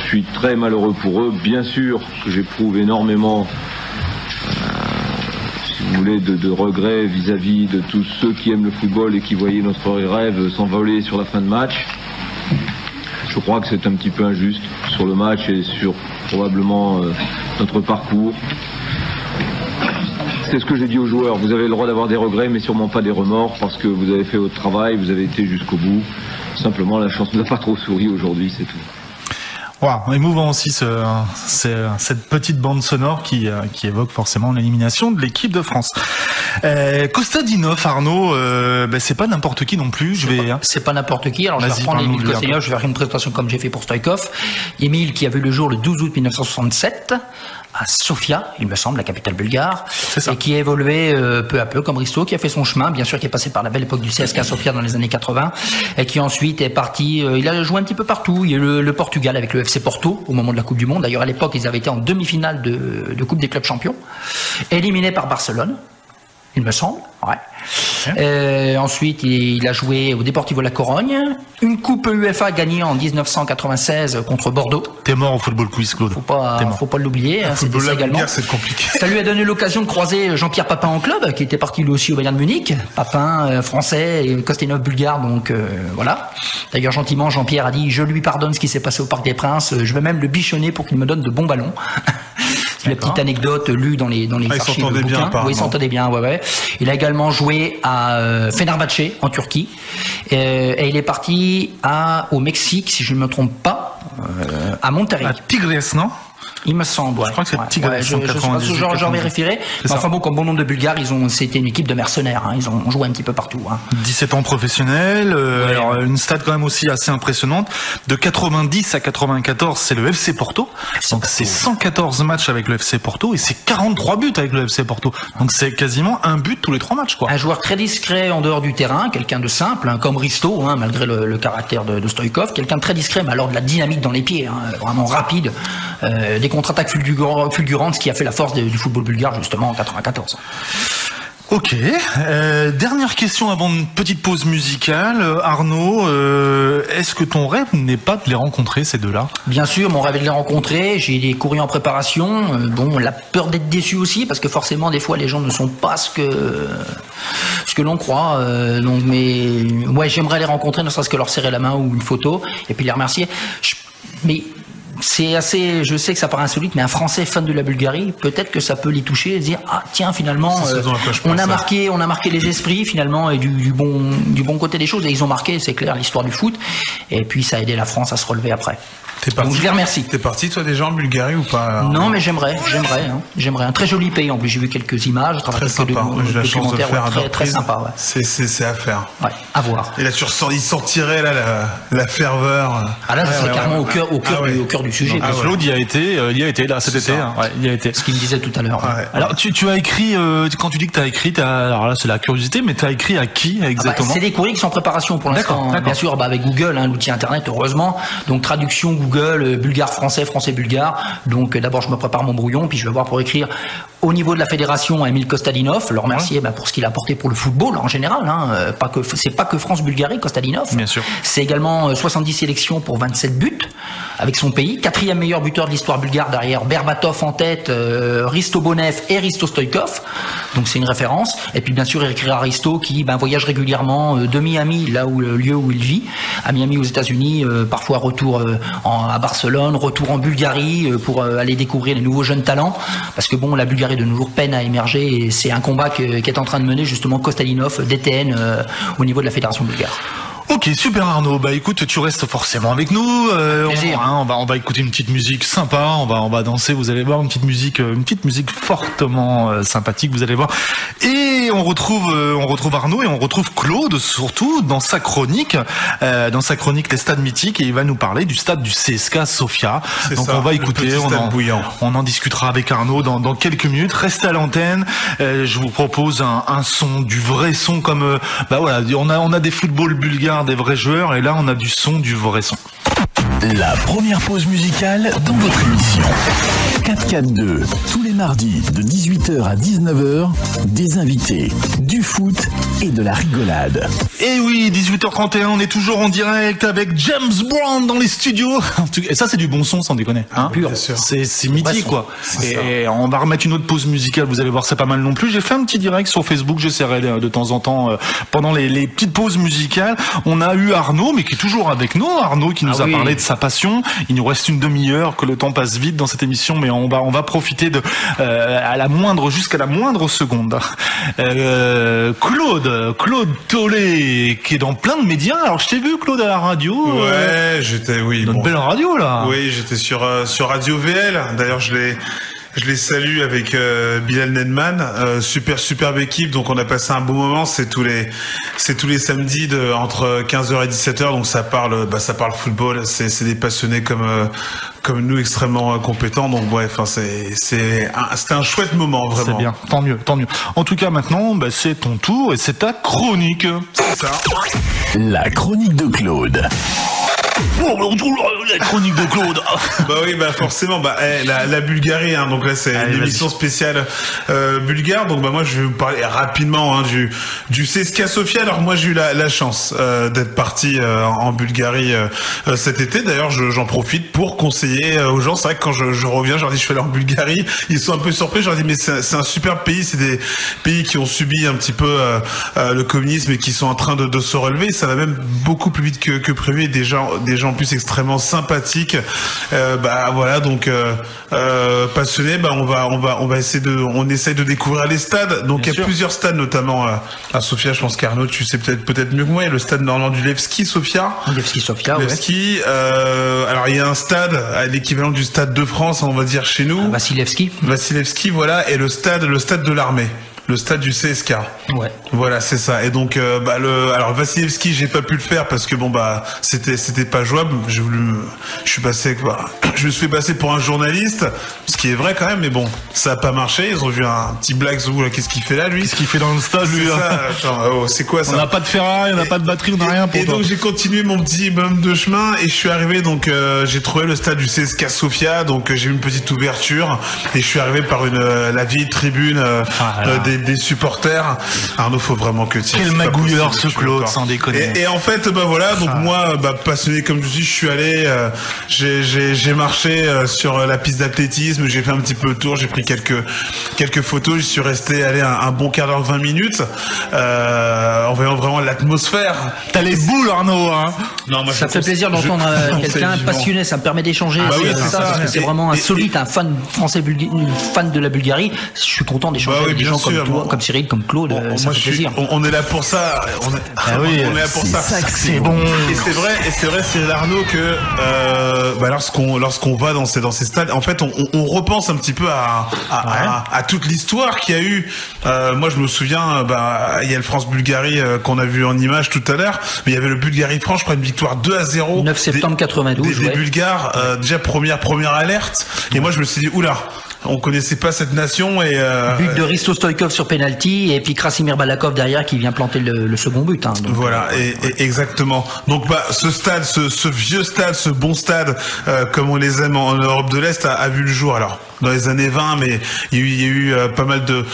suis très malheureux pour eux. Bien sûr que j'éprouve énormément, si vous voulez, de regrets vis-à-vis de tous ceux qui aiment le football et qui voyaient notre rêve s'envoler sur la fin de match. Je crois que c'est un petit peu injuste sur le match et sur probablement notre parcours. C'est ce que j'ai dit aux joueurs. Vous avez le droit d'avoir des regrets, mais sûrement pas des remords, parce que vous avez fait votre travail, vous avez été jusqu'au bout. Simplement, la chance nous a pas trop souri aujourd'hui, c'est tout. Wow, émouvant aussi cette petite bande sonore qui évoque forcément l'élimination de l'équipe de France. Kostadinov, Arnaud, c'est pas n'importe qui non plus. C'est pas n'importe qui. Alors je vais reprendre Emile Kostadinov, je vais faire une présentation comme j'ai fait pour Stoïkov. Emile qui a vu le jour le 12 août 1967 à Sofia, il me semble, la capitale bulgare, et qui a évolué peu à peu comme Risto, qui a fait son chemin, bien sûr, qui est passé par la belle époque du CSKA Sofia dans les années 80, et qui ensuite est parti, il a joué un petit peu partout. Il y a eu le Portugal avec le FC Porto au moment de la Coupe du Monde. D'ailleurs, à l'époque, ils avaient été en demi-finale de Coupe des clubs champions, éliminés par Barcelone, il me semble. Ouais. Ensuite, il a joué au Deportivo La Corogne, une coupe UEFA gagnée en 1996 contre Bordeaux. T'es mort au football quiz, Claude. Faut pas l'oublier. Football ça également. C'est compliqué. Ça lui a donné l'occasion de croiser Jean-Pierre Papin en club, qui était parti lui aussi au Bayern de Munich. Papin, français, et Kostadinov bulgare, donc voilà. D'ailleurs, gentiment, Jean-Pierre a dit: je lui pardonne ce qui s'est passé au Parc des Princes. Je vais même le bichonner pour qu'il me donne de bons ballons. C'est la petite anecdote lue dans les archives de bouquins. Oui, il s'entendait bien, ouais. Il a également joué à Fenerbahçe en Turquie, et il est parti au Mexique, si je ne me trompe pas, à Monterrey. À Tigres, non ? Il me semble, Je crois que c'est Tigres. J'en vérifierai. Mais enfin bon, comme bon nombre de Bulgares, c'était une équipe de mercenaires. Ils ont joué un petit peu partout. 17 ans professionnels. Alors une stat quand même aussi assez impressionnante. De 90 à 94, c'est le FC Porto. Donc c'est 114 matchs avec le FC Porto et c'est 43 buts avec le FC Porto. Donc c'est quasiment un but tous les 3 matchs, quoi. Un joueur très discret en dehors du terrain, quelqu'un de simple, comme Risto, malgré le caractère de Stoïkov, quelqu'un de très discret, mais alors de la dynamique dans les pieds, vraiment rapide. Dès des contre-attaques fulgurantes, ce qui a fait la force du football bulgare justement en 94. Ok. Dernière question avant une petite pause musicale. Arnaud, est-ce que ton rêve n'est pas de les rencontrer, ces deux-là? Bien sûr, mon rêve est de les rencontrer. J'ai des courriers en préparation. La peur d'être déçu aussi, parce que forcément, des fois, les gens ne sont pas ce que l'on croit. Mais ouais, j'aimerais les rencontrer, ne serait-ce que leur serrer la main ou une photo, et puis les remercier. Mais c'est assez, je sais que ça paraît insolite, mais un Français fan de la Bulgarie, peut-être que ça peut les toucher et dire ah tiens finalement on a marqué les esprits finalement et du bon côté des choses, et ils ont marqué, c'est clair, l'histoire du foot, et puis ça a aidé la France à se relever après. Donc je les remercie. T'es parti toi déjà en Bulgarie ou pas? Non, mais j'aimerais. Un très joli pays en plus. J'ai vu quelques images. Très sympa. J'ai la chance de le faire. Très sympa. Ouais. C'est à faire. Ouais, à voir. Et là il sortirait là la ferveur. Ah là, c'est carrément au cœur du sujet. Claude y a été là cet été. Il y a été. Ce qu'il me disait tout à l'heure. Ouais. Alors tu as écrit, quand tu dis que tu as écrit, alors là c'est la curiosité, mais tu as écrit à qui exactement? C'est des courriers qui sont en préparation pour l'instant. Bien sûr, avec Google, l'outil internet, heureusement. Donc traduction Google, bulgare-français, français-bulgare. Donc d'abord je me prépare mon brouillon, puis je vais voir pour écrire au niveau de la fédération à Emile Kostadinov, le remercier pour ce qu'il a apporté pour le football en général. C'est pas que France-Bulgarie, Kostadinov. Bien sûr. C'est également 70 sélections pour 27 buts avec son pays. 4e meilleur buteur de l'histoire bulgare derrière Berbatov en tête, Risto Bonev et Risto Stoïkov. Donc c'est une référence. Et puis bien sûr Eric Risto qui voyage régulièrement de Miami, là où le lieu où il vit, à Miami aux États-Unis, parfois retour à Barcelone, retour en Bulgarie pour aller découvrir les nouveaux jeunes talents. Parce que la Bulgarie de nos jours peine à émerger, et c'est un combat qu'est en train de mener justement Kostadinov, DTN, au niveau de la fédération bulgare. Ok, super Arnaud. Écoute, tu restes forcément avec nous. On va écouter une petite musique sympa. On va danser. Vous allez voir une petite musique fortement sympathique. Vous allez voir. Et on retrouve Arnaud et on retrouve Claude surtout dans sa chronique les stades mythiques, et il va nous parler du stade du CSKA Sofia. Donc on va écouter. On en discutera avec Arnaud dans quelques minutes. Restez à l'antenne. Je vous propose un son, du vrai son, comme on a des footballs bulgares, des vrais joueurs, et là on a du son, du vrai son. La première pause musicale dans votre émission 4-4-2, tous les mardis de 18h à 19h, des invités, du foot et de la rigolade. Et oui, 18h31, on est toujours en direct avec James Brown dans les studios. Et ça c'est du bon son, sans déconner, pur. C'est mythique quoi. Et on va remettre une autre pause musicale, vous allez voir, c'est pas mal non plus. J'ai fait un petit direct sur Facebook, j'essaierai de temps en temps pendant les petites pauses musicales. On a eu Arnaud, mais qui est toujours avec nous. Arnaud qui nous a parlé de sa passion. Il nous reste une demi-heure, que le temps passe vite dans cette émission, mais on va profiter jusqu'à la moindre seconde. Claude Tollet, qui est dans plein de médias. Alors je t'ai vu, Claude, à la radio. Ouais, dans une belle radio là. Oui, j'étais sur Radio VL. D'ailleurs, je les salue avec Bilal Nedman, superbe équipe. Donc on a passé un bon moment. C'est tous les samedis entre 15h et 17h. Donc ça parle football. C'est des passionnés comme nous, extrêmement compétents. Donc c'était un chouette moment, vraiment. C'est bien, tant mieux. En tout cas maintenant, c'est ton tour et c'est ta chronique. C'est ça. La chronique de Claude. La chronique de Claude. Forcément. La Bulgarie, donc là c'est une émission spéciale bulgare. Donc moi je vais vous parler rapidement du CSKA Sofia. Alors moi j'ai eu la chance d'être parti en Bulgarie cet été. D'ailleurs j'en profite pour conseiller aux gens. C'est vrai que quand je reviens, je leur dis je suis allé en Bulgarie. Ils sont un peu surpris. Je leur dis mais c'est un super pays. C'est des pays qui ont subi un petit peu le communisme et qui sont en train de se relever. Ça va même beaucoup plus vite que prévu. Des gens en plus extrêmement sympathiques. Passionnés. On essaie de découvrir les stades. Donc il y a plusieurs stades, notamment à Sofia. Je pense qu'Arnaud, tu sais peut-être mieux que moi. Il y a le stade normand du Levski Sofia. Levski, alors il y a un stade à l'équivalent du stade de France, on va dire chez nous. Vassilevski, voilà, et le stade de l'armée. le stade du CSK. Ouais. Voilà, c'est ça. Et donc, alors Vasilevski, j'ai pas pu le faire parce que c'était pas jouable. Je me suis passé pour un journaliste, ce qui est vrai quand même, mais bon, ça a pas marché. Ils ont vu un petit Black Zoo, là, qu'est-ce qu'il fait là, lui? Qu'est-ce qu'il fait dans le stade, lui? Attends, c'est quoi ça? On n'a pas de ferraille, on n'a pas de batterie, on n'a rien pour toi. Et donc j'ai continué mon petit bonhomme de chemin et je suis arrivé, donc j'ai trouvé le stade du CSKA Sofia, donc j'ai eu une petite ouverture et je suis arrivé par la vieille tribune des supporters. Arnaud, faut vraiment que tu... Quel magouilleur ce Claude, sans déconner. Et en fait, voilà, donc moi, passionné comme je suis allé, j'ai marché sur la piste d'athlétisme, j'ai fait un petit peu le tour, j'ai pris quelques photos, je suis resté un bon quart d'heure, 20 minutes, en voyant vraiment l'atmosphère. T'as les boules, Arnaud, hein? Non, moi, ça fait plaisir d'entendre quelqu'un passionné, ça me permet d'échanger. Parce que c'est vraiment insolite, un fan français, fan de la Bulgarie. Je suis content d'échanger avec des gens comme toi, comme Cyril, comme Claude. Ça fait plaisir. On est là pour ça. On est là pour ça. C'est bon. Et c'est vrai, Cyril Arnaud, que lorsqu'on va dans ces stades, en fait, on repense un petit peu à toute l'histoire qu'il y a eu. Moi, je me souviens, il y a le France-Bulgarie qu'on a vu en image tout à l'heure, mais il y avait le Bulgarie-France, je crois, une victoire 2-0. 9 septembre 92. Des Bulgares, déjà première alerte. Et moi, je me suis dit, oula. On connaissait pas cette nation et but de Risto Stoïkov sur penalty et puis Krasimir Balakov derrière qui vient planter le second but. Donc, voilà, et exactement. Donc ce stade, ce vieux stade, ce bon stade, comme on les aime en Europe de l'Est, a vu le jour. Alors dans les années 20, mais il y a eu pas mal de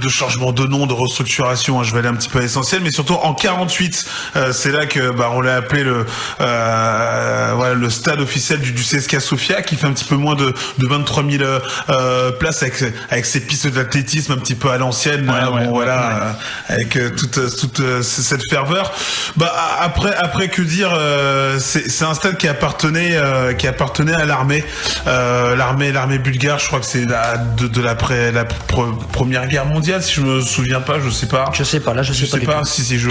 changements de nom, de restructuration. Je vais aller un petit peu à l'essentiel, mais surtout en 48, c'est là que on l'a appelé le stade officiel du CSKA Sofia, qui fait un petit peu moins de 23 000 places avec ses pistes d'athlétisme un petit peu à l'ancienne, avec toute cette ferveur. Après que dire, c'est un stade qui appartenait à l'armée bulgare. Je crois que c'est de la Première Guerre mondiale, si je me souviens pas, je sais pas. Je sais pas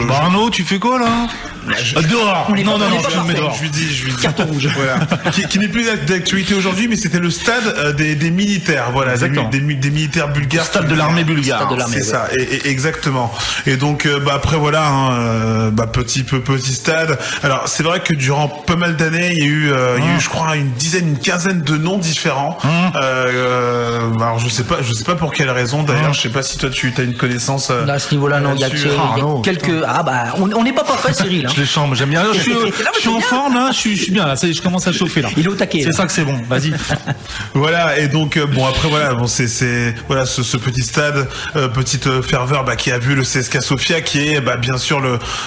Arnaud, tu fais quoi là? Dehors. Non, je lui dis. Carton rouge. Voilà. qui n'est plus d'actualité aujourd'hui, mais c'était le stade des militaires. Voilà, des militaires bulgares. Stade de l'armée bulgare. C'est ça, et exactement. Et donc, après voilà, petit stade. Alors, c'est vrai que durant pas mal d'années, il y a eu, je crois, une quinzaine de noms différents. Alors, je sais pas pour quelle raison. D'ailleurs, je sais pas si toi tu as une connaissance. À ce niveau-là, non, il y a quelques. On n'est pas parfait, Cyril. Je les chante, j'aime bien. Je suis en forme là, je suis bien là. Je commence à chauffer là. Il est au taquet. C'est ça que c'est bon. Vas-y. Voilà. Et donc après c'est voilà ce petit stade, petite ferveur qui a vu le CSKA Sofia, qui est bien sûr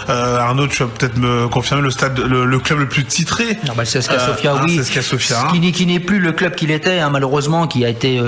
Arnaud, tu vas peut-être me confirmer, le stade, le club le plus titré. Le CSKA Sofia, oui. CSKA Sofia. Qui n'est plus le club qu'il était, malheureusement, qui a été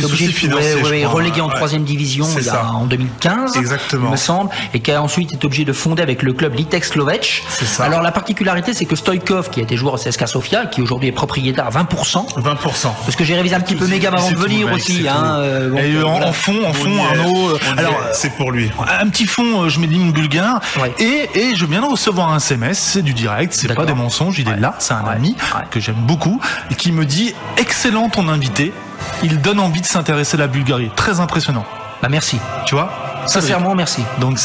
obligé relégué en 3e division en 2015. Exactement. Il me semble, et qui a ensuite été obligé de fonder avec le club Litex Lovech. C'est ça. Alors la particularité, c'est que Stoïkov, qui a été joueur au CSKA Sofia, qui aujourd'hui est propriétaire à 20%. Parce que j'ai révisé un petit peu Megam avant de venir aussi. En fond, Arnaud. Alors c'est pour lui. Un petit fond, je m'édime bulgare. Ouais. Et je viens de recevoir un SMS, c'est du direct, c'est pas des mensonges, il est là, c'est un ami que j'aime beaucoup, et qui me dit: excellent ton invité, il donne envie de s'intéresser à la Bulgarie. Très impressionnant. Merci. Tu vois? Sincèrement, merci. Donc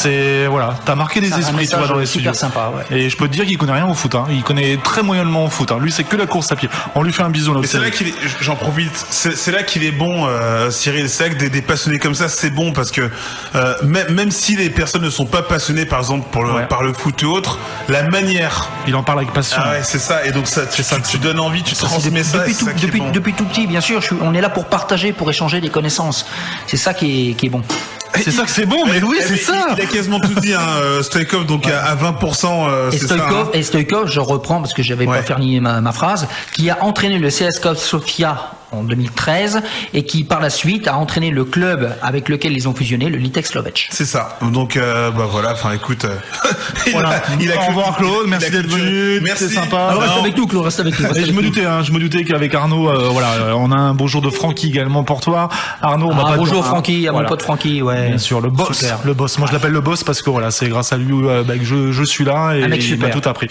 t'as marqué des esprits, tu vois, dans les studios. Super sympa, ouais. Et je peux te dire qu'il connaît rien au foot, il connaît très moyennement au foot, Lui, c'est que la course à pied. On lui fait un bisou. C'est là qu'il est, j'en profite, c'est là qu'il est bon, Cyril. C'est vrai que des passionnés comme ça, c'est bon, parce que même si les personnes ne sont pas passionnées, par exemple, par le foot ou autre, la manière. Il en parle avec passion. Ah ouais, c'est ça. Et donc tu donnes envie, tu transmets ça. Depuis tout petit, bien sûr, on est là pour partager, pour échanger des connaissances. C'est ça qui est bon. C'est ça que c'est bon, mais oui, c'est ça. Il a quasiment tout dit, Stoïkov, donc à 20%, c'est ça. Et Stoïkov, je reprends parce que j'avais pas fini ma phrase, qui a entraîné le CSKA Sofia en 2013 et qui par la suite a entraîné le club avec lequel ils ont fusionné, le Litex Lovech. C'est ça. Donc voilà, écoute, il a au revoir Claude, merci d'être venu, c'est sympa. Alors, reste avec nous Claude, reste avec nous. Je me doutais qu'avavec Arnaud, on a un bonjour de Francky également pour toi. Arnaud, bonjour Francky, à mon pote Francky, bien sûr, le boss. Super. Le boss. Moi je l'appelle le boss parce que c'est grâce à lui que je suis là et il m'a tout appris.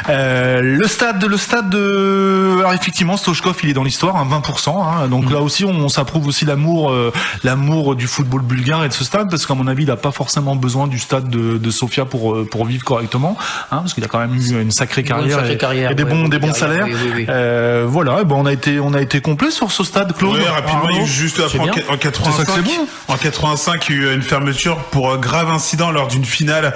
Le stade de alors effectivement, Stoïkov, il est dans l'histoire, 20%. 100%. Hein. Donc là aussi, on s'approuve aussi l'amour du football bulgare et de ce stade, parce qu'à mon avis, il n'a pas forcément besoin du stade de Sofia pour vivre correctement, hein, parce qu'il a quand même eu une sacrée carrière, et des bons salaires. Oui. Voilà, on a été complet sur ce stade, Claude. Oui, rapidement, juste après, en 85, il y a eu une fermeture pour grave incident lors d'une finale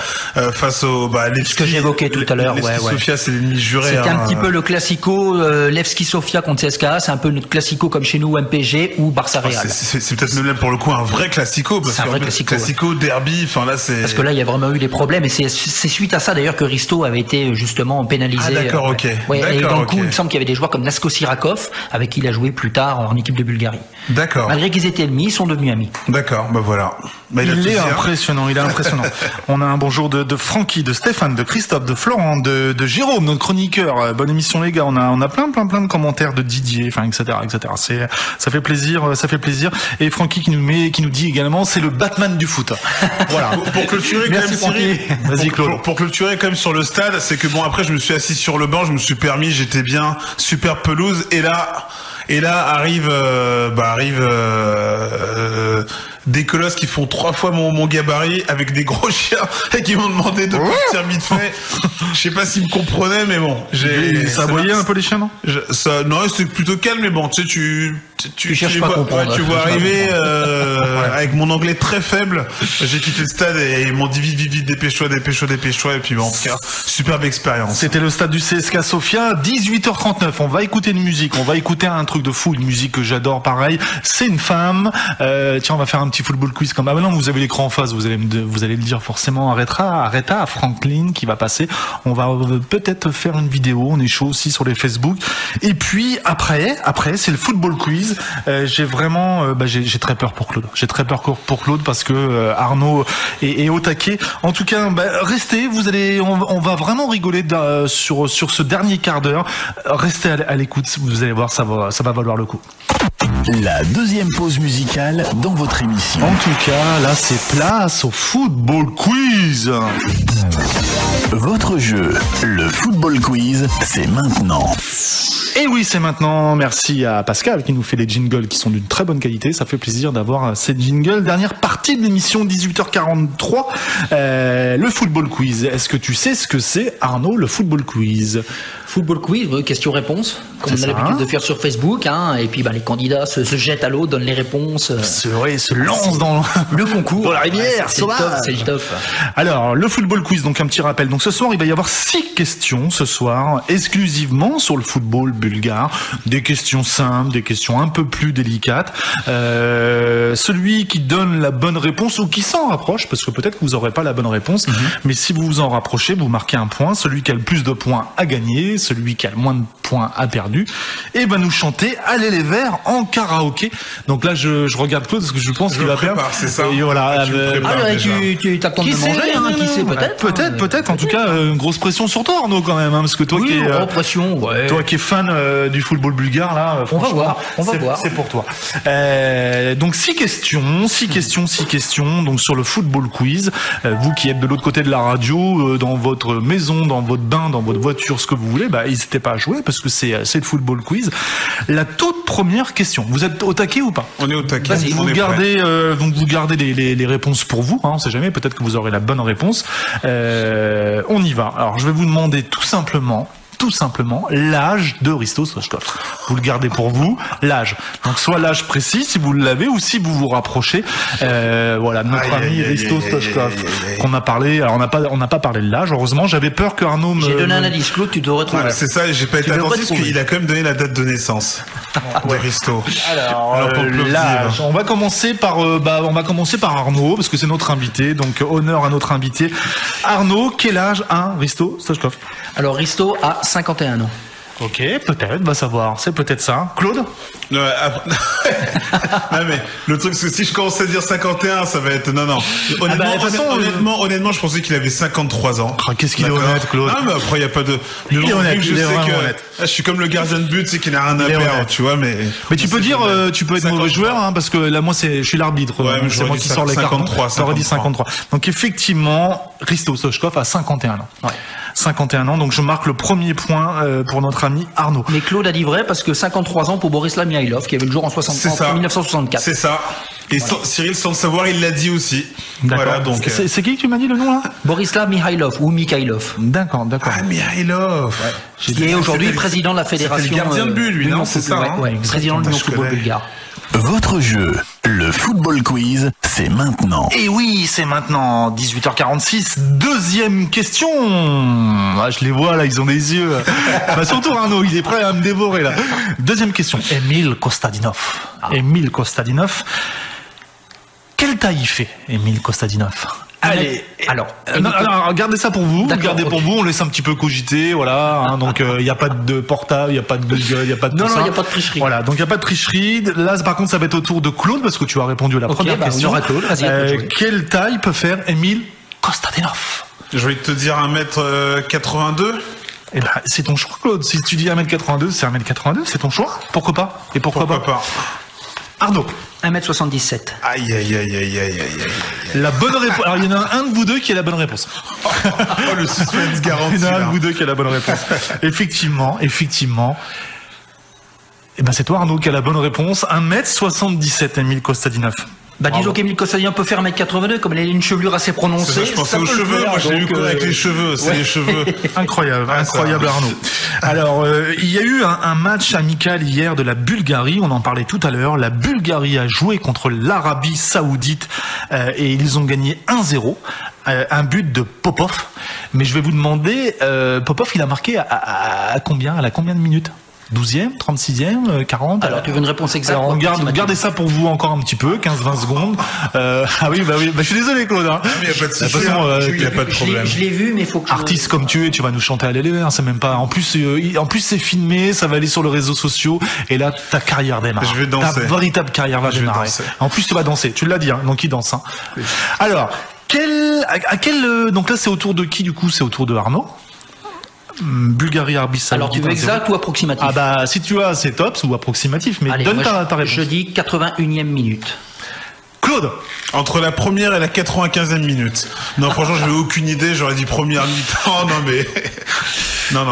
face au ce que j'évoquais tout à l'heure. Sofia, c'est l'ennemi juré. C'était un petit peu le classico Levski Sofia contre CSKA, c'est un peu notre classico comme chez nous MPG ou Barça Real. C'est peut-être même pour le coup un vrai classico, parce que classico derby, enfin là c'est. Parce que là il y a vraiment eu des problèmes, et c'est suite à ça d'ailleurs que Risto avait été justement pénalisé. Ah d'accord, ok. Et dans le coup, il me semble qu'il y avait des joueurs comme Nasko Sirakov avec qui il a joué plus tard en équipe de Bulgarie. D'accord. Malgré qu'ils étaient ennemis, ils sont devenus amis. D'accord, voilà. Il est impressionnant. On a un bonjour de Francky, de Stéphane, de Christophe, de Florent, de Jérôme, notre chroniqueur. Bonne émission les gars. On a plein de commentaires de Didier, enfin etc. Ça fait plaisir. Et Francky qui nous dit également, c'est le Batman du foot. Voilà. Pour clôturer quand même, Cyril. Vas-y Claude. Pour clôturer quand même sur le stade, c'est que après je me suis assis sur le banc, je me suis permis, j'étais bien, super pelouse, et là arrive des colosses qui font 3 fois mon gabarit avec des gros chiens et qui m'ont demandé de partir vite fait. Je sais pas s'ils me comprenaient, mais bon. Ça aboyait un peu les chiens, non? Non, c'était plutôt calme, mais bon, tu cherches pas à comprendre. Tu vois arriver avec mon anglais très faible. J'ai quitté le stade et ils m'ont dit vite, dépêche-toi. Et puis bon, en tout cas, superbe expérience. C'était le stade du CSKA Sofia, 18h39. On va écouter une musique, on va écouter un truc de fou, une musique que j'adore pareil. C'est une femme. Tiens, on va faire un petit football quiz comme maintenant. Vous avez l'écran en face, vous allez le dire forcément. Arrêta, Franklin qui va passer. On va peut-être faire une vidéo. On est chaud aussi sur les Facebook. Et puis après, c'est le football quiz. J'ai vraiment, j'ai très peur pour Claude. J'ai très peur pour Claude parce que Arnaud est au taquet. En tout cas, restez. On va vraiment rigoler sur ce dernier quart d'heure. Restez à l'écoute. Vous allez voir, ça va valoir le coup. La deuxième pause musicale dans votre émission. En tout cas, là, c'est place au football quiz. Votre jeu, le football quiz, c'est maintenant. Et oui, c'est maintenant. Merci à Pascal qui nous fait des jingles qui sont d'une très bonne qualité. Ça fait plaisir d'avoir ces jingles. Dernière partie de l'émission, 18h43. Le football quiz. Est-ce que tu sais ce que c'est, Arnaud, le football quiz? Football quiz, question-réponse, comme on a l'habitude de faire sur Facebook, hein, et puis les candidats se jettent à l'eau, donnent les réponses. Se lancent dans le concours. Dans la rivière, c'est le top. Alors, le football quiz, donc un petit rappel. Donc ce soir, il va y avoir 6 questions ce soir, exclusivement sur le football bulgare. Des questions simples, des questions un peu plus délicates. Celui qui donne la bonne réponse ou qui s'en rapproche, parce que peut-être que vous n'aurez pas la bonne réponse, mais si vous vous en rapprochez, vous marquez un point. Celui qui a le plus de points a gagné. Celui qui a le moins de points a perdu, et va nous chanter Allez les Verts en karaoké. Donc là je regarde Claude parce que je pense qu'il va perdre. C'est ça. Et voilà. Tu t'attends de manger, qui sait, peut-être. En tout cas, une grosse pression sur toi, Arnaud, quand même, hein, parce que toi toi qui es fan du football bulgare, là, on va voir. C'est pour toi. Donc 6 questions. Donc sur le football quiz, vous qui êtes de l'autre côté de la radio, dans votre maison, dans votre bain, dans votre voiture, ce que vous voulez, n'hésitez pas à jouer parce que c'est le football quiz. La toute première question. Vous êtes au taquet ou pas? On est au taquet. Vous gardez les réponses pour vous. Hein, on sait jamais. Peut-être que vous aurez la bonne réponse. On y va. Alors je vais vous demander tout simplement l'âge de Risto Stoichkov. Vous le gardez pour vous, l'âge. Donc soit l'âge précis si vous l'avez ou si vous vous rapprochez. Voilà, notre ami Risto Stoichkov qu'on a parlé. Alors on n'a pas parlé de l'âge. Heureusement, j'avais peur que Arnaud me. J'ai donné un indice, Claude, tu dois retrouver. C'est ça, j'ai pas été attentif parce qu'il a quand même donné la date de naissance de Risto. Alors l'âge. On va commencer par Arnaud parce que c'est notre invité. Donc honneur à notre invité. Arnaud, quel âge a Risto Stoichkov? Alors Risto a 51 ans. Ok, peut-être, va savoir. C'est peut-être ça. Claude? Mais le truc, c'est que si je commence à dire 51, ça va être... Non. Honnêtement, je pensais qu'il avait 53 ans. Qu'est-ce qu'il est honnête, Claude? Ah, mais après, il n'y a pas de... Il est honnête, je suis comme le gardien de but, c'est qu'il n'a rien à perdre, tu vois, mais... Mais tu peux dire, tu peux être mauvais joueur, hein, parce que là, moi, je suis l'arbitre. Ouais, c'est moi qui sors les cartons. Ça aurait dit 53. Donc, effectivement, Risto Stoichkov a 51 ans. Ouais. 51 ans. Donc je marque le premier point pour notre ami Arnaud. Mais Claude a dit vrai parce que 53 ans pour Borislav Mihailov qui avait le jour en 1964. C'est ça. Et Cyril, sans le savoir, il l'a dit aussi. D'accord. Voilà, donc. C'est qui que tu m'as dit le nom là? Borislav Mihailov ou Mikhailov. D'accord. Ah, Mihailov. Ouais. Qui est aujourd'hui président de la fédération. C'est le gardien de but, lui, non? C'est ça. Ouais, président de l'Union football bulgare. Votre jeu, le football quiz, c'est maintenant. Et oui, c'est maintenant 18h46. Deuxième question. Ah, je les vois là, ils ont des yeux. Surtout Arnaud, il est prêt à me dévorer là. Deuxième question. Emil Kostadinov. Emil Kostadinov. Quelle taille il fait, Emil Kostadinov? Allez, alors gardez ça pour vous. Gardez pour vous. On laisse un petit peu cogiter, voilà. Hein, donc il n'y a pas de portable, il n'y a pas de Google, il n'y a pas de non, il n'y a pas de tricherie. Voilà, donc il n'y a pas de tricherie. Là, par contre, ça va être au tour de Claude parce que tu as répondu à la première question. Claude, quelle taille peut faire Emil Kostadinov? Je vais te dire 1m82. Eh ben, c'est ton choix, Claude. Si tu dis 1m82, c'est 1m82, c'est ton choix. Pourquoi pas? Et pourquoi pas Arnaud. 1m77. Aïe. La bonne réponse. Alors, il y en a un de vous deux qui a la bonne réponse. Le suspense garanti. Il y en a un de vous deux qui a la bonne réponse. Effectivement. Eh ben, c'est toi, Arnaud, qui a la bonne réponse. 1m77, Emil Kostadinov. Disons qu'Emil Kostadinov peut faire 1m82, comme il a une chevelure assez prononcée. Ça, je pensais aux cheveux, moi je l'ai eu avec les cheveux, c'est les cheveux. Incroyable Arnaud. Alors, il y a eu un match amical hier de la Bulgarie, on en parlait tout à l'heure. La Bulgarie a joué contre l'Arabie Saoudite et ils ont gagné 1-0. Un but de Popov. Mais je vais vous demander, Popov, il a marqué à combien? À combien de minutes? 12e, 36e, 40. Alors tu veux une réponse exacte? Alors gardez ça pour vous encore un petit peu, 15-20 secondes. Ah oui, je suis désolé Claude. Hein. Il n'y a pas de souci, il n'y a pas de problème. Je l'ai vu, mais il faut que artiste comme tu es, tu vas nous chanter à l'élève, hein, c'est même pas. En plus c'est filmé, ça va aller sur les réseaux sociaux et là ta carrière démarre. Je vais danser. Ta véritable carrière va démarrer. En plus tu vas danser, tu l'as dit, hein, donc il danse. Hein. Oui. Alors donc là c'est autour de qui du coup? C'est autour de Arnaud. Bulgarie, Arabie Saoudite. Alors tu veux exact ou approximatif? Si tu as, c'est top, ou approximatif, mais allez, donne ta réponse. Je dis 81e minute. Claude. Entre la première et la 95e minute. Non, franchement, j'avais aucune idée, j'aurais dit première mi-temps, non mais... Non,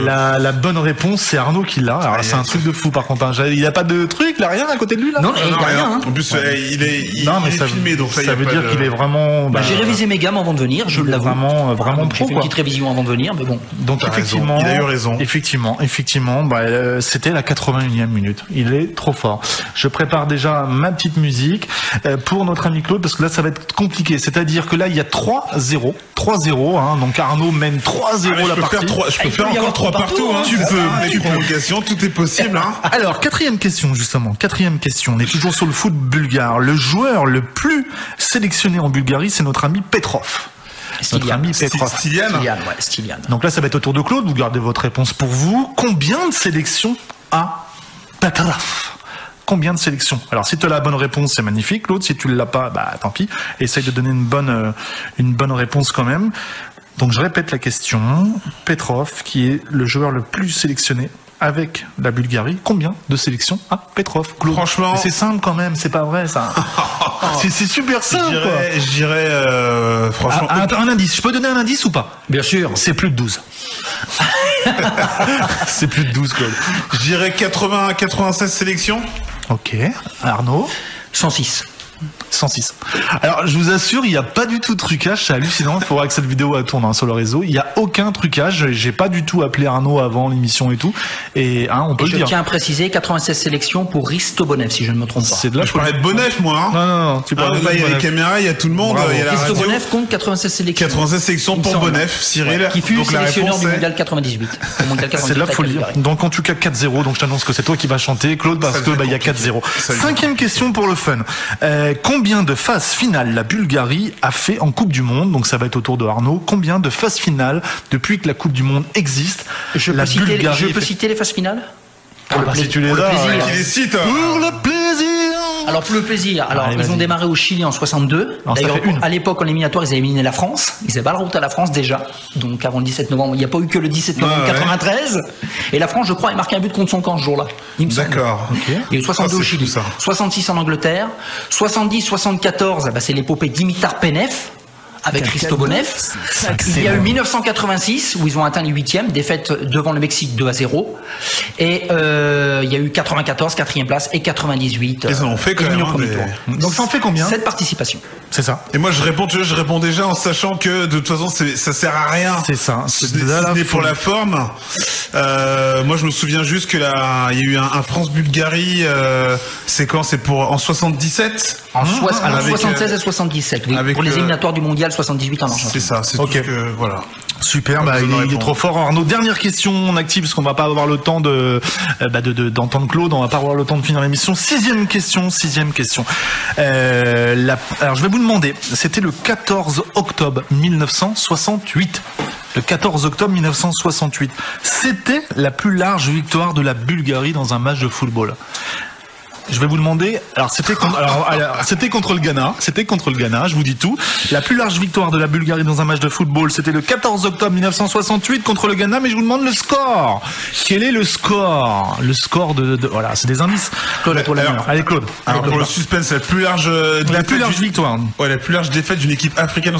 La bonne réponse, c'est Arnaud qui l'a. Alors c'est un truc de fou par contre. Hein. Il a pas de truc, il a rien à côté de lui là. Non, il a rien. Hein. En plus, il est filmé, donc ça veut dire qu'il est vraiment. J'ai révisé mes gammes avant de venir, je l'avoue. Vraiment pro. J'ai fait une petite révision avant de venir, mais bon. Donc effectivement, il a eu raison. Effectivement, c'était la 81e minute. Il est trop fort. Je prépare déjà ma petite musique pour notre ami Claude parce que là ça va être compliqué. C'est-à-dire que là il y a 3-0, hein, donc Arnaud mène 3-0 la partie. Je peux faire encore 3 partout. Hein. Tu peux. Prolongation, tout est possible. Hein. Alors, quatrième question, justement. On est toujours sur le foot bulgare. Le joueur le plus sélectionné en Bulgarie, c'est notre ami Petrov. Stylian. Donc là, ça va être au tour de Claude. Vous gardez votre réponse pour vous. Combien de sélections a Petrov? Combien de sélections? Alors, si tu as la bonne réponse, c'est magnifique. Claude, si tu ne l'as pas, tant pis. Essaye de donner une bonne réponse quand même. Donc je répète la question. Petrov, qui est le joueur le plus sélectionné avec la Bulgarie, combien de sélections a Petrov? Claude. Franchement, c'est simple quand même, c'est pas vrai ça. c'est super simple. Je dirais franchement. Un indice. Je peux donner un indice ou pas? Bien sûr. C'est plus de 12. C'est plus de 12, Claude. Je dirais 96 sélections. Ok. Arnaud? 106. 106. Alors, je vous assure, il n'y a pas du tout de trucage, c'est hallucinant. Il faudra que cette vidéo tourne sur le réseau. Il n'y a aucun trucage. J'ai pas du tout appelé Arnaud avant l'émission et tout. Et on peut le dire. Je tiens à préciser 96 sélections pour Risto Bonev, si je ne me trompe pas. C'est de là. Je parlais de Bonev, moi. Hein. Non. Tu parles il y a les caméras, il y a tout le monde. Il y a la Risto radio. Bonev compte 96 sélections. 96 sélections pour Bonev, Cyril. Qui fut sélectionneur du Mondial 98. C'est de la folie. Donc, en tout cas, 4-0. Donc, je t'annonce que c'est toi qui vas chanter, Claude, parce que il y a 4-0. Cinquième question pour le fun. Combien de phases finales la Bulgarie a fait en Coupe du Monde? Donc ça va être au tour de Arnaud. Combien de phases finales depuis que la Coupe du Monde existe? Je peux citer les phases finales? Si tu les as, qui les cite. Pour le plaisir. Alors pour le plaisir, ils ont démarré au Chili en 62. D'ailleurs, à l'époque en éliminatoire, ils avaient éliminé la France. Ils avaient pas la route à la France déjà. Donc avant le 17 novembre, il n'y a pas eu que le 17 novembre 93. Et la France, je crois, a marqué un but contre son camp ce jour-là. D'accord. Il y a eu 62 au Chili, 66 en Angleterre, 70-74, c'est l'épopée Dimitar Penev. avec Christo Bonev. Il y a eu 1986 où ils ont atteint les 8e, défaite devant le Mexique 2-0. Et il y a eu 94, 4e place, et 98. Ils en ont fait quand même. Donc ça en fait combien? 7 participations. C'est ça. Et moi je réponds déjà en sachant que de toute façon ça sert à rien. C'est ça. C'est pour la forme. Moi je me souviens juste que là il y a eu un France-Bulgarie. C'est quand? C'est en 77. En 76 et 77. Oui, pour les éliminatoires du mondial 78 en Argentine. C'est ça. C'est tout que voilà. Super, il est trop fort. Arnaud, dernière question, on active parce qu'on va pas avoir le temps d'entendre Claude, on va pas avoir le temps de finir l'émission. Sixième question. Alors je vais vous demander, c'était le 14 octobre 1968. Le 14 octobre 1968. C'était la plus large victoire de la Bulgarie dans un match de football. Je vais vous demander, alors c'était contre le Ghana, je vous dis tout. La plus large victoire de la Bulgarie dans un match de football, c'était le 14 octobre 1968 contre le Ghana, mais je vous demande le score. Quel est le score? Le score voilà, c'est des indices. Claude, à toi la main. Allez Claude. Alors pour le suspense, la plus large victoire. Ouais, la plus large défaite d'une équipe africaine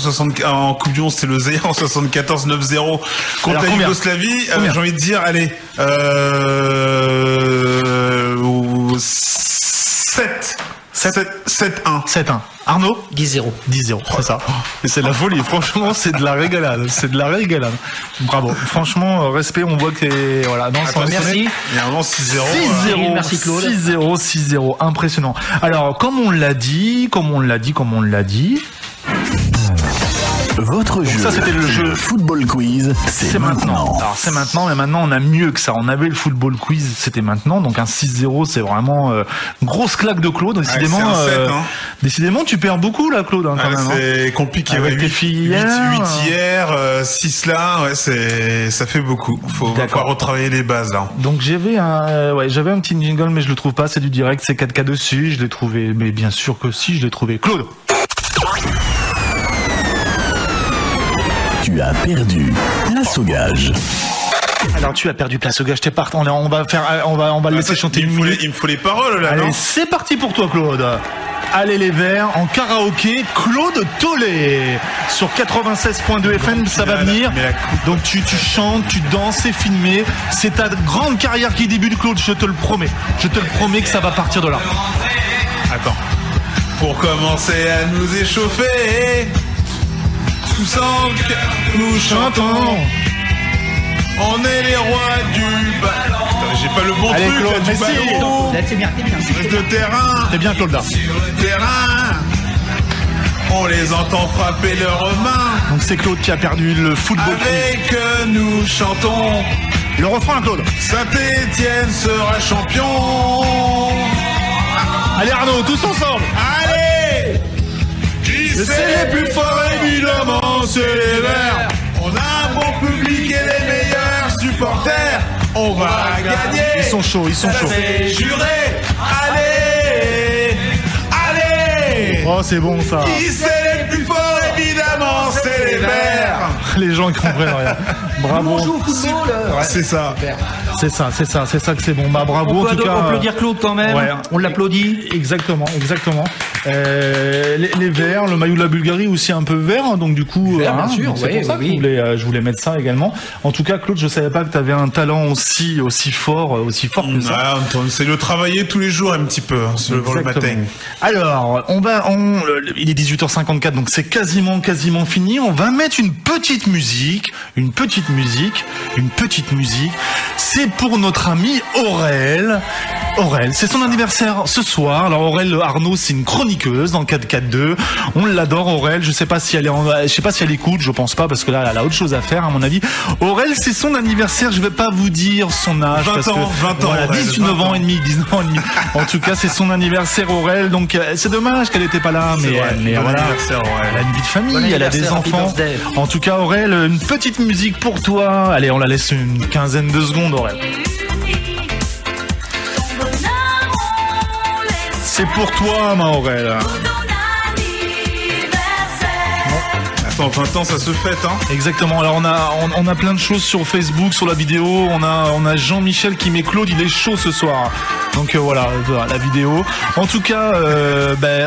en Coupe du Monde, c'était le Zaïre en 74, 9-0 contre la Yougoslavie. J'ai envie de dire, allez, 7-1. Arnaud? 10-0. 10-0, c'est ça. Et c'est de la folie, franchement, c'est de la régalade. Bravo. Franchement, respect, on voit que t'es... Voilà. Merci. Il y a vraiment 6-0. 6-0. Merci Claude. 6-0. Impressionnant. Alors, comme on l'a dit. Votre jeu. Ça, c'était le jeu Football Quiz. C'est maintenant. Alors, c'est maintenant, mais maintenant, on a mieux que ça. On avait le Football Quiz, c'était maintenant. Donc, un 6-0, c'est vraiment grosse claque de Claude. Décidément, décidément, tu perds beaucoup, là, Claude, quand même. C'est compliqué. Avec tes filles 8 hier, 6 là. Ouais, ça fait beaucoup. Faut retravailler les bases, là. Donc, j'avais un petit jingle, mais je le trouve pas. C'est du direct. C'est 4K dessus. Je l'ai trouvé. Mais bien sûr que si, je l'ai trouvé. Claude. Tu as perdu Place au Gage. Alors tu as perdu Place au Gage, t'es parti. On va le laisser chanter une minute. Il me faut les paroles là. Allez, non c'est parti pour toi Claude. Allez les Verts en karaoké, Claude Tollet sur 96.2 FM, ça va venir. Donc tu chantes, tu danses, c'est filmé. C'est ta grande carrière qui débute Claude, je te le promets. Je te le promets que ça va partir de là. Attends. Pour commencer à nous échauffer, tous en nous chantons. On est les rois du ballon. J'ai pas le bon truc Claude, là, du ballon. C'est bien. De terrain. C'est bien Claude là. Sur le terrain, on les entend frapper leurs mains. Donc c'est Claude qui a perdu le football. Avec nous chantons. Le refrain Claude. Saint-Étienne sera champion. Allez Arnaud, tous ensemble. Allez. Qui c'est les plus forts évidemment, c'est les Verts. On a un bon public et les meilleurs supporters. On va gagner. Ils sont chauds. C'est juré. Allez. Oh, c'est bon ça. Qui c'est les plus forts évidemment, c'est les Verts. Les gens qui comprennent rien. Bravo. On joue au football. C'est ça. C'est ça que c'est bon. Bah bravo. On en peut tout cas, applaudir Claude quand même. Ouais. On l'applaudit. Exactement. Les Verts, le maillot de la Bulgarie aussi un peu vert, hein, donc du coup, vert, bien sûr. C'est pour ça que je voulais mettre ça également. En tout cas, Claude, je savais pas que tu avais un talent aussi fort que ça. C'est le travailler tous les jours un petit peu, se levant le matin. Alors, il est 18h54, donc c'est quasiment fini. On va mettre une petite musique. C'est pour notre ami Aurel. C'est son anniversaire ce soir. Alors Aurel Arnaud, c'est une chroniqueuse dans 4-4-2. On l'adore Aurel. Je sais pas si elle écoute. Je pense pas parce que là, elle a autre chose à faire à mon avis. Aurel, c'est son anniversaire. Je vais pas vous dire son âge. 20 ans. Voilà, 19 ans et demi. En tout cas, c'est son anniversaire Aurel. Donc c'est dommage qu'elle était pas là, mais voilà. Elle a une vie de famille, elle a des enfants. En tout cas, Aurel, une petite musique pour toi. Allez, on la laisse une quinzaine de secondes, Aurel. C'est pour toi, ma Aurel. Attends, 20 ans, ça se fête, hein. Exactement. Alors on a plein de choses sur Facebook, sur la vidéo. On a Jean-Michel qui met Claude, il est chaud ce soir. Donc voilà, la vidéo. En tout cas,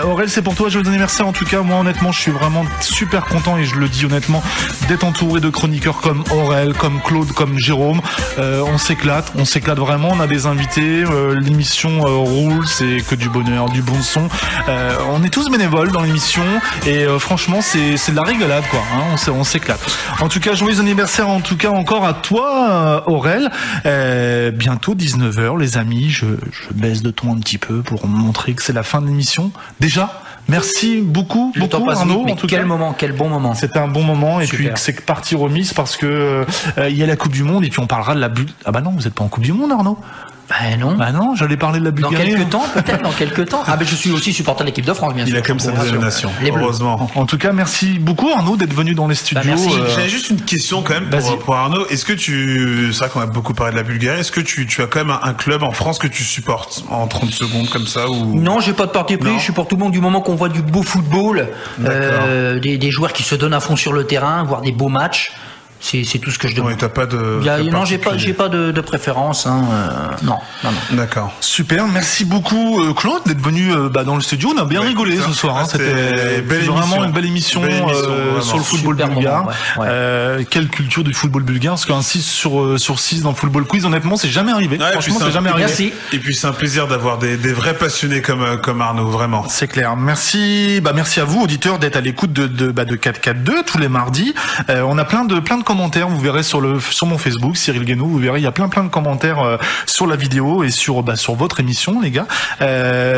Aurel, c'est pour toi, joyeux anniversaire. En tout cas, moi honnêtement, je suis vraiment super content et je le dis honnêtement d'être entouré de chroniqueurs comme Aurel, comme Claude, comme Jérôme. On s'éclate vraiment. On a des invités. L'émission roule, c'est que du bonheur, du bon son. On est tous bénévoles dans l'émission et franchement, c'est de la rigolade quoi. Hein, on s'éclate. En tout cas, joyeux anniversaire en tout cas encore à toi, Aurel. Bientôt 19h, les amis. Je baisse de ton un petit peu pour montrer que c'est la fin de l'émission. Déjà. Merci beaucoup Arnaud. En tout cas, quel bon moment. C'était un bon moment et Super. puis c'est partie remise parce que il y a la Coupe du Monde et puis on parlera de la Bulgarie. Ah bah non, vous êtes pas en Coupe du Monde, Arnaud. Bah non, j'allais parler de la Bulgarie. Dans quelques temps. Ah ben je suis aussi supporter de l'équipe de France, bien sûr. Il a comme sa nation, heureusement. En tout cas, merci beaucoup Arnaud d'être venu dans les studios. Merci. J'avais juste une question quand même pour Arnaud. Est-ce que c'est vrai qu'on a beaucoup parlé de la Bulgarie, est-ce que tu as quand même un club en France que tu supportes en 30 secondes comme ça ou... Non, j'ai pas de parti pris, je supporte tout le monde du moment qu'on voit du beau football, des joueurs qui se donnent à fond sur le terrain, voir des beaux matchs. C'est tout ce que je demande. Ouais, t'as pas de. Non, j'ai pas de préférence. Hein. Non. D'accord. Super, merci beaucoup Claude d'être venu dans le studio. On a bien rigolé ce soir. Hein. C'était vraiment une belle émission sur le football bulgare. Quelle culture du football bulgare, parce qu'un 6 sur 6 dans le football quiz, honnêtement, c'est jamais arrivé. Franchement, c'est jamais arrivé. Merci. Et puis c'est un plaisir d'avoir des vrais passionnés comme Arnaud, vraiment. C'est clair. Merci à vous auditeurs d'être à l'écoute de 4-4-2 tous les mardis. On a plein de commentaires, vous verrez sur mon Facebook, Cyril Guénaud, vous verrez, il y a plein de commentaires sur la vidéo et sur votre émission, les gars.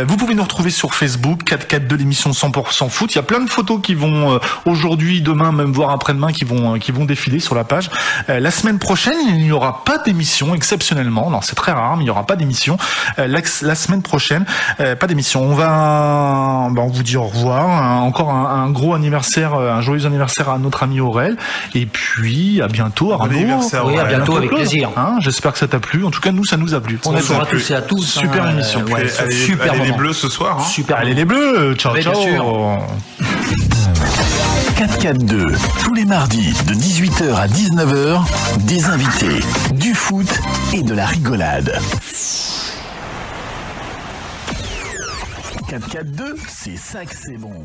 Vous pouvez nous retrouver sur Facebook, 442 l'émission 100% foot. Il y a plein de photos qui vont aujourd'hui, demain, même voire après-demain, qui vont défiler sur la page. La semaine prochaine, il n'y aura pas d'émission, exceptionnellement. Non, c'est très rare, mais il n'y aura pas d'émission. La semaine prochaine, pas d'émission. On vous dit au revoir. Encore un gros anniversaire, un joyeux anniversaire à notre ami Aurel. Et puis, à bientôt Arnaud. Oui, à bientôt avec plaisir. J'espère que ça t'a plu. En tout cas, nous, ça nous a plu. Bonsoir à tous et à tous. Super émission. Allez les Bleus ce soir. Super. Allez les Bleus. Ciao, ciao. 4-4-2, tous les mardis de 18h à 19h, des invités, du foot et de la rigolade. 4-4-2, c'est ça que c'est bon.